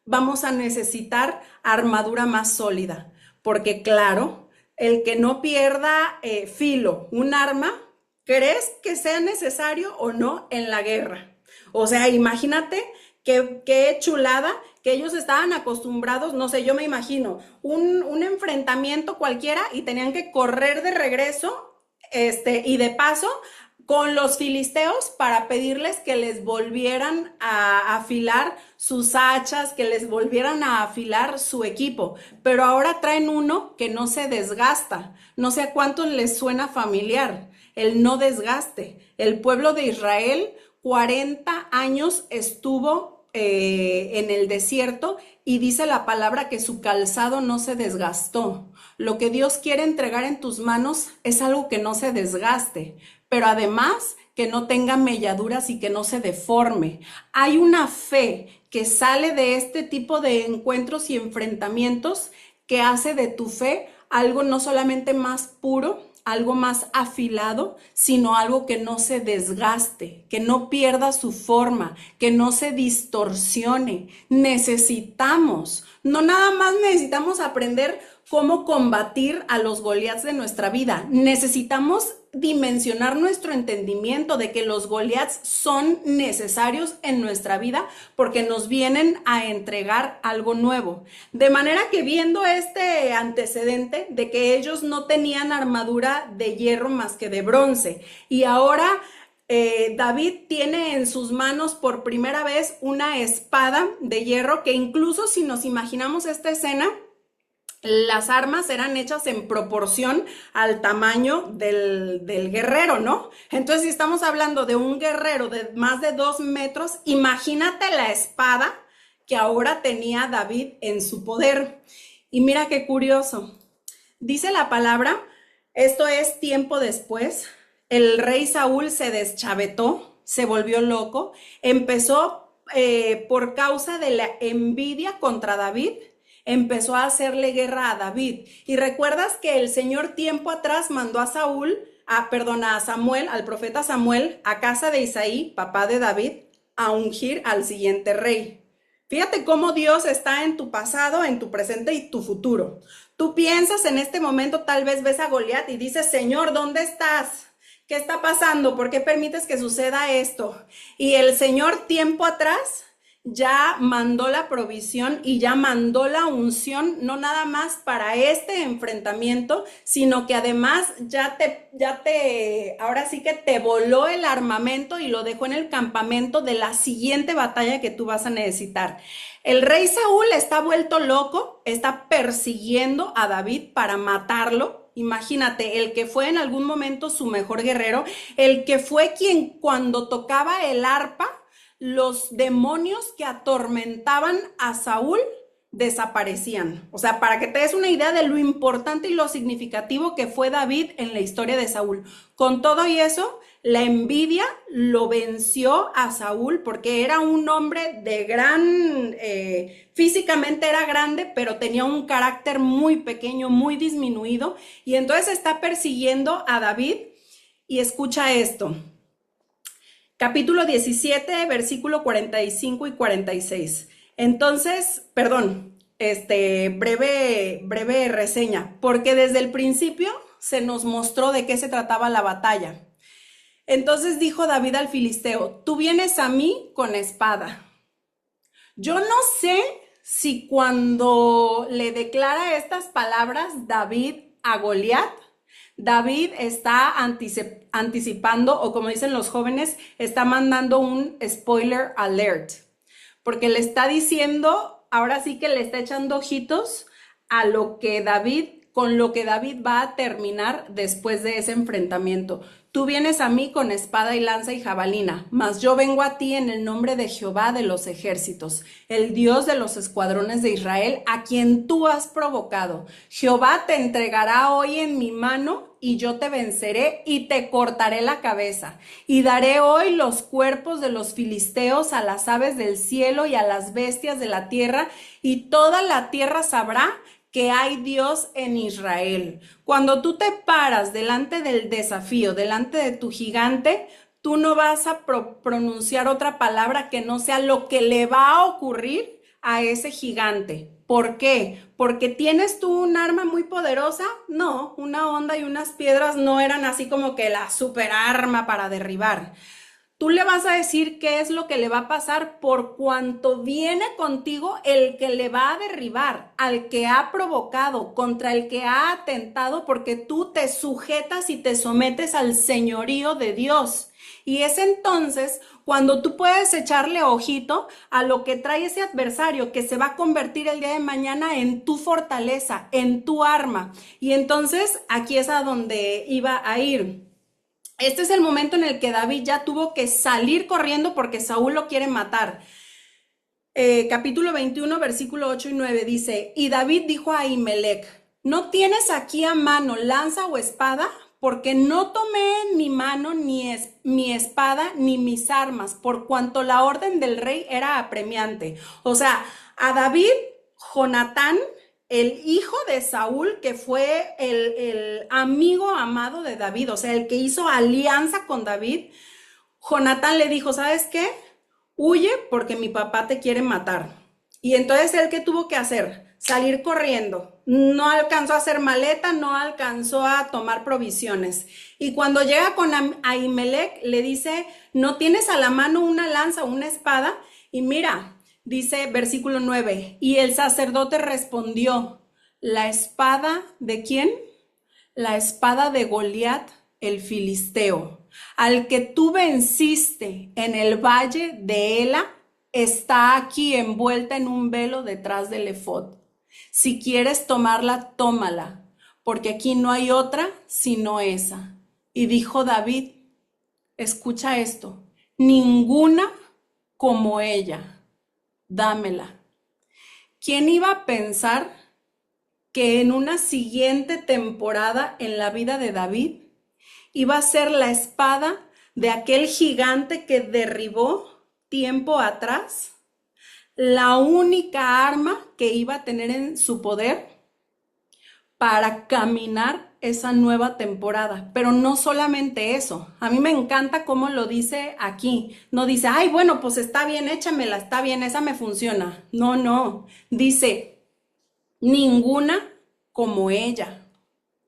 vamos a necesitar armadura más sólida, porque claro, el que no pierda filo, un arma, ¿crees que sea necesario o no en la guerra? O sea, imagínate qué chulada que ellos estaban acostumbrados, no sé, yo me imagino, un enfrentamiento cualquiera y tenían que correr de regreso, y de paso con los filisteos para pedirles que les volvieran a afilar sus hachas, que les volvieran a afilar su equipo. Pero ahora traen uno que no se desgasta. No sé a cuántos les suena familiar, el no desgaste. El pueblo de Israel 40 años estuvo en el desierto y dice la palabra que su calzado no se desgastó. Lo que Dios quiere entregar en tus manos es algo que no se desgaste, pero además que no tenga melladuras y que no se deforme. Hay una fe que sale de este tipo de encuentros y enfrentamientos que hace de tu fe algo no solamente más puro, algo más afilado, sino algo que no se desgaste, que no pierda su forma, que no se distorsione. No nada más necesitamos aprender cómo combatir a los Goliaths de nuestra vida. Necesitamos dimensionar nuestro entendimiento de que los Goliaths son necesarios en nuestra vida porque nos vienen a entregar algo nuevo. De manera que viendo este antecedente de que ellos no tenían armadura de hierro más que de bronce y ahora David tiene en sus manos por primera vez una espada de hierro que incluso si nos imaginamos esta escena, las armas eran hechas en proporción al tamaño del guerrero, ¿no? Entonces, si estamos hablando de un guerrero de más de 2 metros, imagínate la espada que ahora tenía David en su poder. Y mira qué curioso. Dice la palabra, esto es tiempo después, el rey Saúl se deschavetó, se volvió loco, empezó por causa de la envidia contra David, empezó a hacerle guerra a David. Y recuerdas que el Señor tiempo atrás mandó a a Samuel, al profeta Samuel, a casa de Isaí, papá de David, a ungir al siguiente rey. Fíjate cómo Dios está en tu pasado, en tu presente y tu futuro. Tú piensas en este momento, tal vez ves a Goliat y dices, Señor, ¿dónde estás? ¿Qué está pasando? ¿Por qué permites que suceda esto? Y el Señor tiempo atrás ya mandó la provisión y ya mandó la unción, no nada más para este enfrentamiento, sino que además ahora sí que te voló el armamento y lo dejó en el campamento de la siguiente batalla que tú vas a necesitar. El rey Saúl está vuelto loco, está persiguiendo a David para matarlo. Imagínate, el que fue en algún momento su mejor guerrero, el que fue quien cuando tocaba el arpa, los demonios que atormentaban a Saúl desaparecían. O sea, para que te des una idea de lo importante y lo significativo que fue David en la historia de Saúl. Con todo y eso, la envidia lo venció a Saúl porque era un hombre de físicamente era grande, pero tenía un carácter muy pequeño, muy disminuido. Y entonces está persiguiendo a David y escucha esto. Capítulo 17, versículo 45 y 46. Entonces, breve reseña, porque desde el principio se nos mostró de qué se trataba la batalla. Entonces dijo David al filisteo, tú vienes a mí con espada. Yo no sé si cuando le declara estas palabras David a Goliat, David está anticipando, o como dicen los jóvenes, está mandando un spoiler alert, porque le está diciendo, ahora sí que le está echando ojitos a con lo que David va a terminar después de ese enfrentamiento. Tú vienes a mí con espada y lanza y jabalina, mas yo vengo a ti en el nombre de Jehová de los ejércitos, el Dios de los escuadrones de Israel, a quien tú has provocado. Jehová te entregará hoy en mi mano y yo te venceré y te cortaré la cabeza. Y daré hoy los cuerpos de los filisteos a las aves del cielo y a las bestias de la tierra, y toda la tierra sabrá que hay Dios en Israel. Cuando tú te paras delante del desafío, delante de tu gigante, tú no vas a pronunciar otra palabra que no sea lo que le va a ocurrir a ese gigante. ¿Por qué? ¿Porque tienes tú un arma muy poderosa? No, una honda y unas piedras no eran así como que la super arma para derribar. Tú le vas a decir qué es lo que le va a pasar por cuanto viene contigo el que le va a derribar, al que ha provocado, contra el que ha atentado, porque tú te sujetas y te sometes al señorío de Dios. Y es entonces cuando tú puedes echarle ojito a lo que trae ese adversario que se va a convertir el día de mañana en tu fortaleza, en tu arma. Y entonces aquí es a donde iba a ir. Este es el momento en el que David ya tuvo que salir corriendo porque Saúl lo quiere matar. Capítulo 21, versículo 8 y 9 dice, y David dijo a Ahimelech, ¿no tienes aquí a mano lanza o espada? Porque no tomé en mi mano mi espada ni mis armas, por cuanto la orden del rey era apremiante. O sea, a David, Jonatán, el hijo de Saúl, que fue el amigo amado de David, o sea, el que hizo alianza con David, Jonatán le dijo, ¿sabes qué? Huye porque mi papá te quiere matar. Y entonces él, ¿qué tuvo que hacer? Salir corriendo. No alcanzó a hacer maleta, no alcanzó a tomar provisiones. Y cuando llega con Ahimelech, le dice, ¿no tienes a la mano una lanza o una espada? Y mira, dice versículo 9, y el sacerdote respondió, ¿la espada de quién? La espada de Goliat, el filisteo, al que tú venciste en el valle de Ela, está aquí envuelta en un velo detrás del efod. Si quieres tomarla, tómala, porque aquí no hay otra sino esa. Y dijo David, escucha esto, ninguna como ella, dámela. ¿Quién iba a pensar que en una siguiente temporada en la vida de David iba a ser la espada de aquel gigante que derribó tiempo atrás, la única arma que iba a tener en su poder para caminar esa nueva temporada. Pero no solamente eso, a mí me encanta cómo lo dice aquí. No dice, ay, bueno, pues está bien, échamela, está bien, esa me funciona. No, no, dice, ninguna como ella.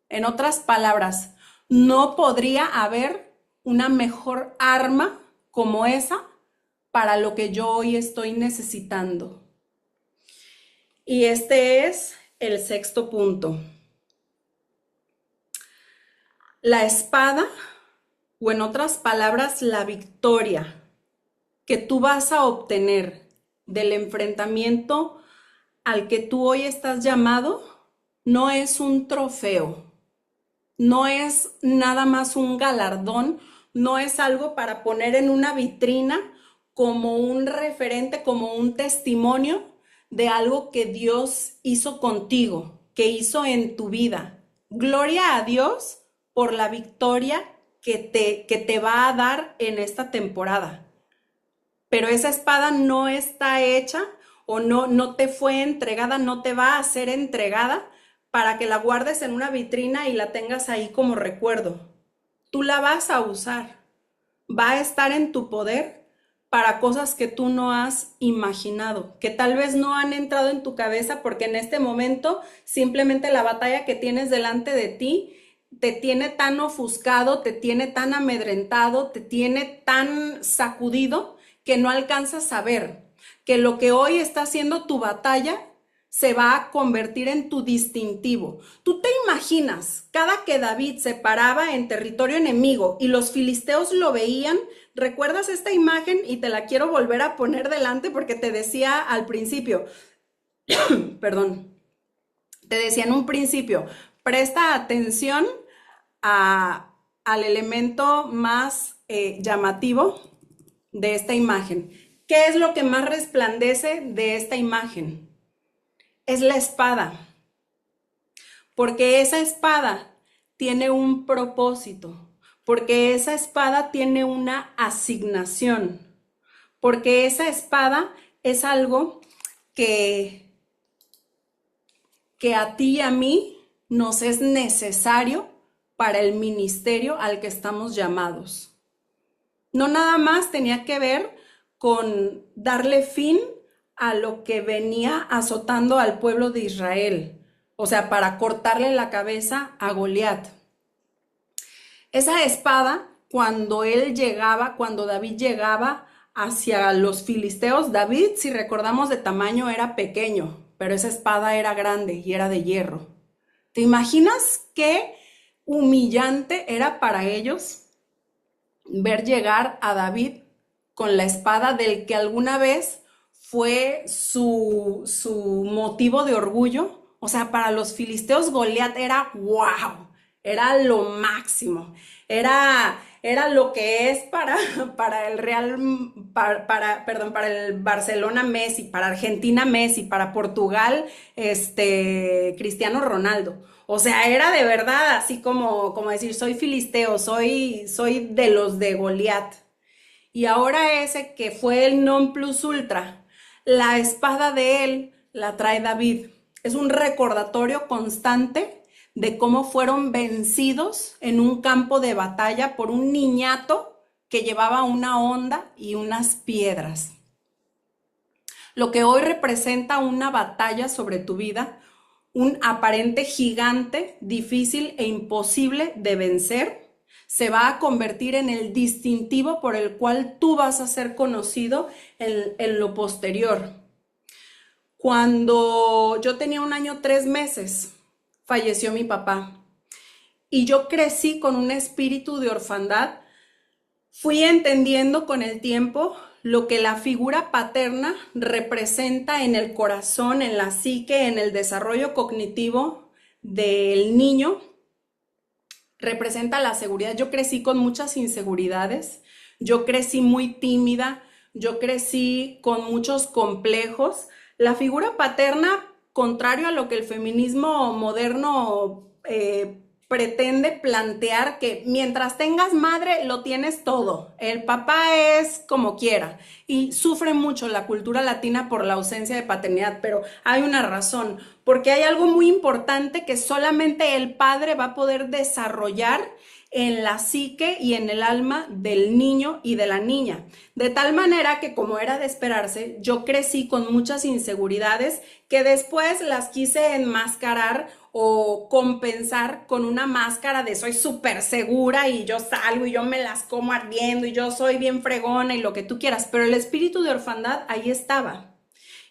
En otras palabras, no podría haber una mejor arma como esa para lo que yo hoy estoy necesitando. Y este es el sexto punto. La espada, o en otras palabras, la victoria que tú vas a obtener del enfrentamiento al que tú hoy estás llamado, no es un trofeo, no es nada más un galardón, no es algo para poner en una vitrina como un referente, como un testimonio de algo que Dios hizo contigo, que hizo en tu vida. Gloria a Dios por la victoria que te va a dar en esta temporada. Pero esa espada no está hecha o no te fue entregada, no te va a ser entregada para que la guardes en una vitrina y la tengas ahí como recuerdo. Tú la vas a usar, va a estar en tu poder para cosas que tú no has imaginado, que tal vez no han entrado en tu cabeza porque en este momento simplemente la batalla que tienes delante de ti te tiene tan ofuscado, te tiene tan amedrentado, te tiene tan sacudido que no alcanzas a ver que lo que hoy está haciendo tu batalla se va a convertir en tu distintivo. ¿Tú te imaginas cada que David se paraba en territorio enemigo y los filisteos lo veían? ¿Recuerdas esta imagen? Y te la quiero volver a poner delante porque te decía al principio, perdón, te decía en un principio, presta atención al elemento más llamativo de esta imagen. ¿Qué es lo que más resplandece de esta imagen? Es la espada, porque esa espada tiene un propósito, porque esa espada tiene una asignación, porque esa espada es algo que, que a ti y a mí nos es necesario para el ministerio al que estamos llamados. No nada más tenía que ver con darle fin a lo que venía azotando al pueblo de Israel, o sea, para cortarle la cabeza a Goliat. Esa espada, cuando David llegaba hacia los filisteos, David, si recordamos de tamaño, era pequeño, pero esa espada era grande y era de hierro. ¿Te imaginas qué humillante era para ellos ver llegar a David con la espada del que alguna vez fue su motivo de orgullo? O sea, para los filisteos Goliat era wow, era lo máximo, era lo que es para el Real, perdón, para el Barcelona Messi, para Argentina Messi, para Portugal, Cristiano Ronaldo. O sea, era de verdad así como decir, soy filisteo, soy de los de Goliat. Y ahora ese que fue el non plus ultra, la espada de él la trae David. Es un recordatorio constante de cómo fueron vencidos en un campo de batalla por un niñato que llevaba una honda y unas piedras. Lo que hoy representa una batalla sobre tu vida, un aparente gigante, difícil e imposible de vencer, se va a convertir en el distintivo por el cual tú vas a ser conocido en lo posterior. Cuando yo tenía 1 año 3 meses, falleció mi papá y yo crecí con un espíritu de orfandad. Fui entendiendo con el tiempo lo que la figura paterna representa en el corazón, en la psique, en el desarrollo cognitivo del niño. Representa la seguridad. Yo crecí con muchas inseguridades, yo crecí muy tímida, yo crecí con muchos complejos. La figura paterna, contrario a lo que el feminismo moderno pretende plantear que mientras tengas madre lo tienes todo, el papá es como quiera y sufre mucho la cultura latina por la ausencia de paternidad, pero hay una razón, porque hay algo muy importante que solamente el padre va a poder desarrollar en la psique y en el alma del niño y de la niña. De tal manera que, como era de esperarse, yo crecí con muchas inseguridades que después las quise enmascarar o compensar con una máscara de soy súper segura y yo salgo y yo me las como ardiendo y yo soy bien fregona y lo que tú quieras, pero el espíritu de orfandad ahí estaba.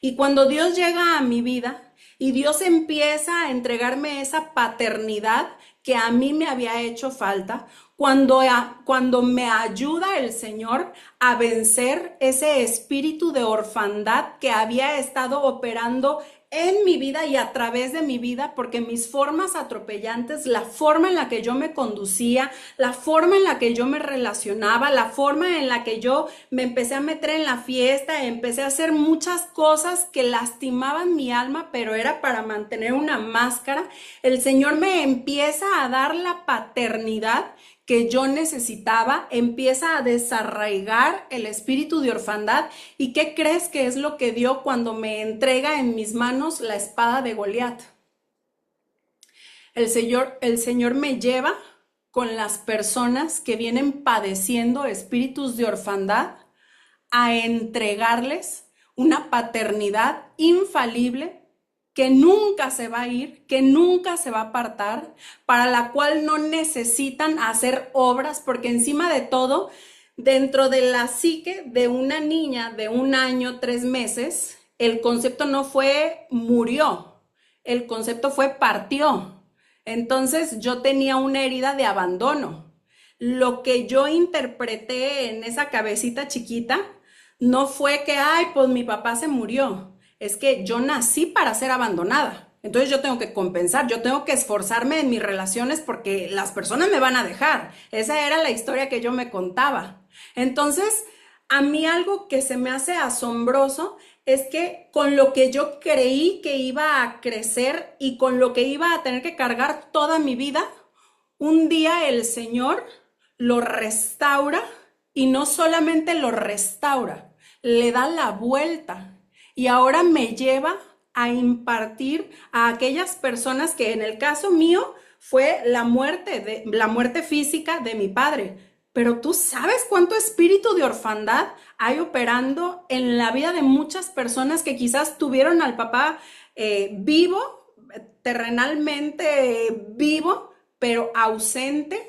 Y cuando Dios llega a mi vida y Dios empieza a entregarme esa paternidad que a mí me había hecho falta, cuando me ayuda el Señor a vencer ese espíritu de orfandad que había estado operando en mi vida y a través de mi vida, porque mis formas atropellantes, la forma en la que yo me conducía, la forma en la que yo me relacionaba, la forma en la que yo me empecé a meter en la fiesta, empecé a hacer muchas cosas que lastimaban mi alma, pero era para mantener una máscara. El Señor me empieza a dar la paternidad que yo necesitaba, empieza a desarraigar el espíritu de orfandad. ¿Y qué crees que es lo que dio cuando me entrega en mis manos la espada de Goliat? El Señor me lleva con las personas que vienen padeciendo espíritus de orfandad a entregarles una paternidad infalible que nunca se va a ir, que nunca se va a apartar, para la cual no necesitan hacer obras, porque encima de todo, dentro de la psique de una niña de 1 año, 3 meses, el concepto no fue murió, el concepto fue partió. Entonces yo tenía una herida de abandono. Lo que yo interpreté en esa cabecita chiquita no fue que, ay, pues mi papá se murió. Es que yo nací para ser abandonada. Entonces yo tengo que compensar, yo tengo que esforzarme en mis relaciones porque las personas me van a dejar. Esa era la historia que yo me contaba. Entonces, a mí algo que se me hace asombroso es que con lo que yo creí que iba a crecer y con lo que iba a tener que cargar toda mi vida, un día el Señor lo restaura y no solamente lo restaura, le da la vuelta y ahora me lleva a impartir a aquellas personas que en el caso mío fue la muerte física de mi padre. Pero tú sabes cuánto espíritu de orfandad hay operando en la vida de muchas personas que quizás tuvieron al papá vivo, terrenalmente vivo, pero ausente.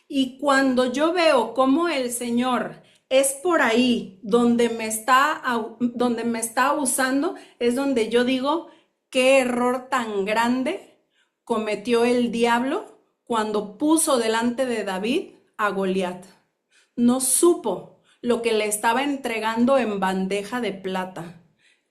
Y cuando yo veo cómo el Señor es por ahí donde me está usando, es donde yo digo, qué error tan grande cometió el diablo cuando puso delante de David a Goliat. No supo lo que le estaba entregando en bandeja de plata.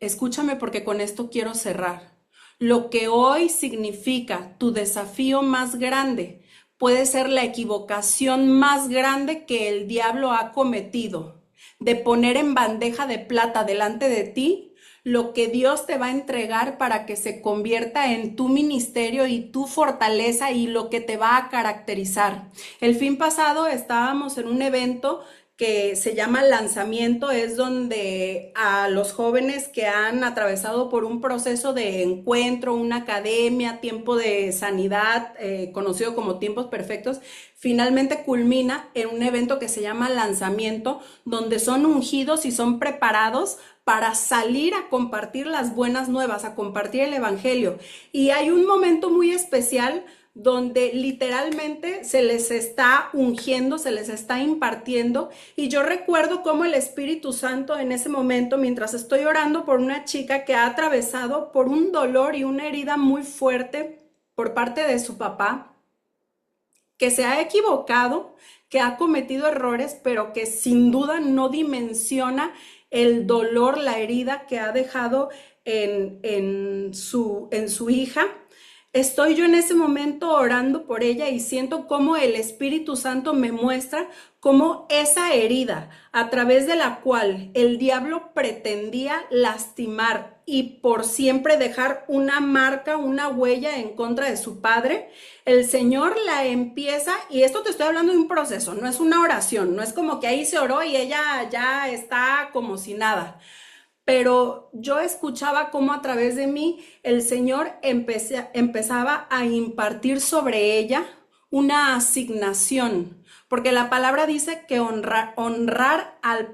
Escúchame porque con esto quiero cerrar. Lo que hoy significa tu desafío más grande puede ser la equivocación más grande que el diablo ha cometido, de poner en bandeja de plata delante de ti lo que Dios te va a entregar para que se convierta en tu ministerio y tu fortaleza y lo que te va a caracterizar. El fin pasado estábamos en un evento que se llama lanzamiento, es donde a los jóvenes que han atravesado por un proceso de encuentro, una academia, tiempo de sanidad, conocido como tiempos perfectos, finalmente culmina en un evento que se llama lanzamiento, donde son ungidos y son preparados para salir a compartir las buenas nuevas, a compartir el evangelio. Y hay un momento muy especial donde literalmente se les está ungiendo, se les está impartiendo. Y yo recuerdo cómo el Espíritu Santo en ese momento, mientras estoy orando por una chica que ha atravesado por un dolor y una herida muy fuerte por parte de su papá, que se ha equivocado, que ha cometido errores, pero que sin duda no dimensiona el dolor, la herida que ha dejado en su hija. estoy yo en ese momento orando por ella y siento cómo el Espíritu Santo me muestra cómo esa herida a través de la cual el diablo pretendía lastimar y por siempre dejar una marca, una huella en contra de su padre, el Señor la empieza, y esto te estoy hablando de un proceso, no es una oración, no es como que ahí se oró y ella ya está como si nada, pero yo escuchaba cómo a través de mí el Señor empezaba a impartir sobre ella una asignación, porque la palabra dice que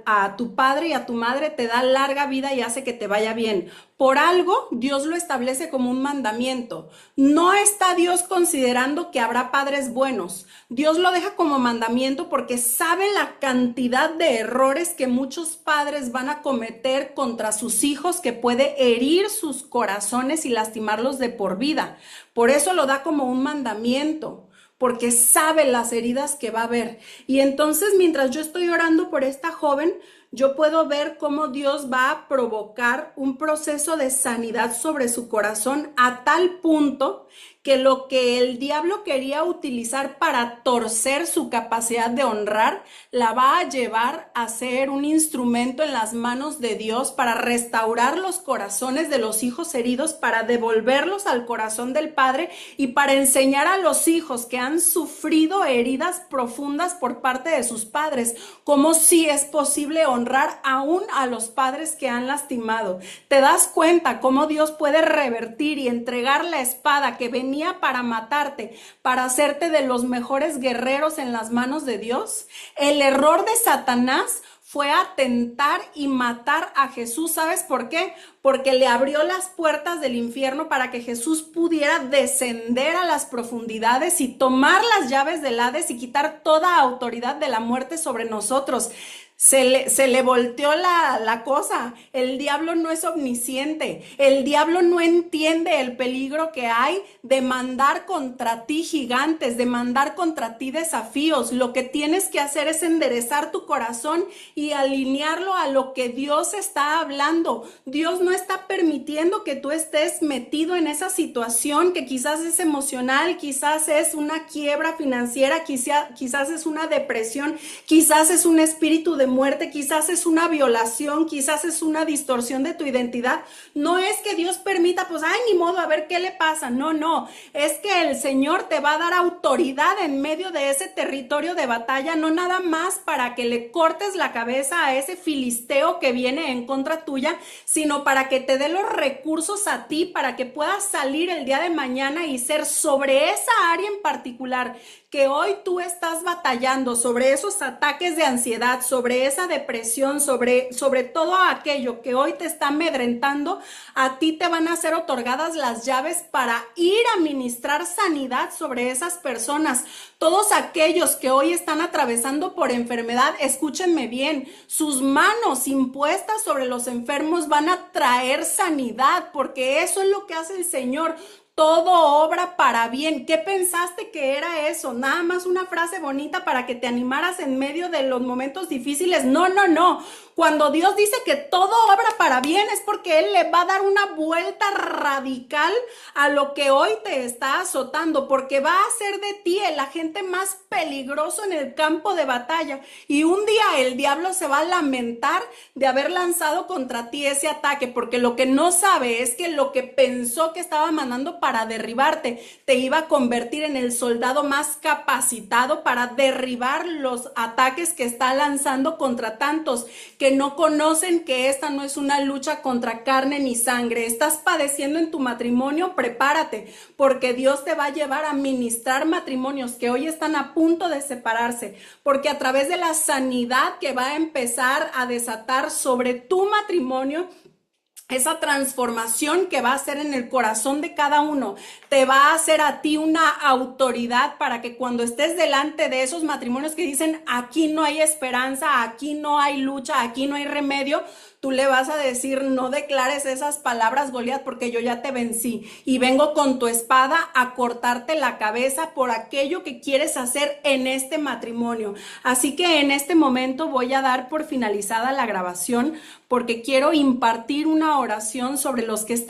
a tu padre y a tu madre te da larga vida y hace que te vaya bien. Por algo, Dios lo establece como un mandamiento. No está Dios considerando que habrá padres buenos. Dios lo deja como mandamiento porque sabe la cantidad de errores que muchos padres van a cometer contra sus hijos, que puede herir sus corazones y lastimarlos de por vida. Por eso lo da como un mandamiento, porque sabe las heridas que va a haber. Y entonces, mientras yo estoy orando por esta joven, yo puedo ver cómo Dios va a provocar un proceso de sanidad sobre su corazón a tal punto que lo que el diablo quería utilizar para torcer su capacidad de honrar, la va a llevar a ser un instrumento en las manos de Dios para restaurar los corazones de los hijos heridos, para devolverlos al corazón del Padre y para enseñar a los hijos que han sufrido heridas profundas por parte de sus padres, cómo sí es posible honrar aún a los padres que han lastimado. ¿Te das cuenta cómo Dios puede revertir y entregar la espada que venía para matarte, para hacerte de los mejores guerreros en las manos de Dios? El error de Satanás fue atentar y matar a Jesús. ¿Sabes por qué? Porque le abrió las puertas del infierno para que Jesús pudiera descender a las profundidades y tomar las llaves del Hades y quitar toda autoridad de la muerte sobre nosotros. Se le volteó la cosa. El diablo no es omnisciente. El diablo no entiende el peligro que hay de mandar contra ti gigantes, de mandar contra ti desafíos. Lo que tienes que hacer es enderezar tu corazón y alinearlo a lo que Dios está hablando. Dios no está permitiendo que tú estés metido en esa situación que quizás es emocional, quizás es una quiebra financiera, quizás es una depresión, quizás es un espíritu de muerte, quizás es una violación, quizás es una distorsión de tu identidad. No es que Dios permita, pues, ay, ni modo, a ver qué le pasa. No, es que el Señor te va a dar autoridad en medio de ese territorio de batalla, no nada más para que le cortes la cabeza a ese filisteo que viene en contra tuya, sino para que te dé los recursos a ti, para que puedas salir el día de mañana y ser sobre esa área en particular que hoy tú estás batallando, sobre esos ataques de ansiedad, sobre esa depresión, sobre todo aquello que hoy te está amedrentando. A ti te van a ser otorgadas las llaves para ir a ministrar sanidad sobre esas personas. Todos aquellos que hoy están atravesando por enfermedad, escúchenme bien, sus manos impuestas sobre los enfermos van a traer sanidad, porque eso es lo que hace el Señor. Todo obra para bien. ¿Qué pensaste que era eso? Nada más una frase bonita para que te animaras en medio de los momentos difíciles. No. Cuando Dios dice que todo obra para bien es porque Él le va a dar una vuelta radical a lo que hoy te está azotando, porque va a hacer de ti el agente más peligroso en el campo de batalla. Y un día el diablo se va a lamentar de haber lanzado contra ti ese ataque, porque lo que no sabe es que lo que pensó que estaba mandando para derribarte te iba a convertir en el soldado más capacitado para derribar los ataques que está lanzando contra tantos que no conocen que esta no es una lucha contra carne ni sangre. Estás padeciendo en tu matrimonio, prepárate, porque Dios te va a llevar a ministrar matrimonios que hoy están a punto de separarse, porque a través de la sanidad que va a empezar a desatar sobre tu matrimonio, esa transformación que va a hacer en el corazón de cada uno, te va a hacer a ti una autoridad para que cuando estés delante de esos matrimonios que dicen aquí no hay esperanza, aquí no hay lucha, aquí no hay remedio, tú le vas a decir, no declares esas palabras, Goliat, porque yo ya te vencí y vengo con tu espada a cortarte la cabeza por aquello que quieres hacer en este matrimonio. Así que en este momento voy a dar por finalizada la grabación porque quiero impartir una oración sobre los que están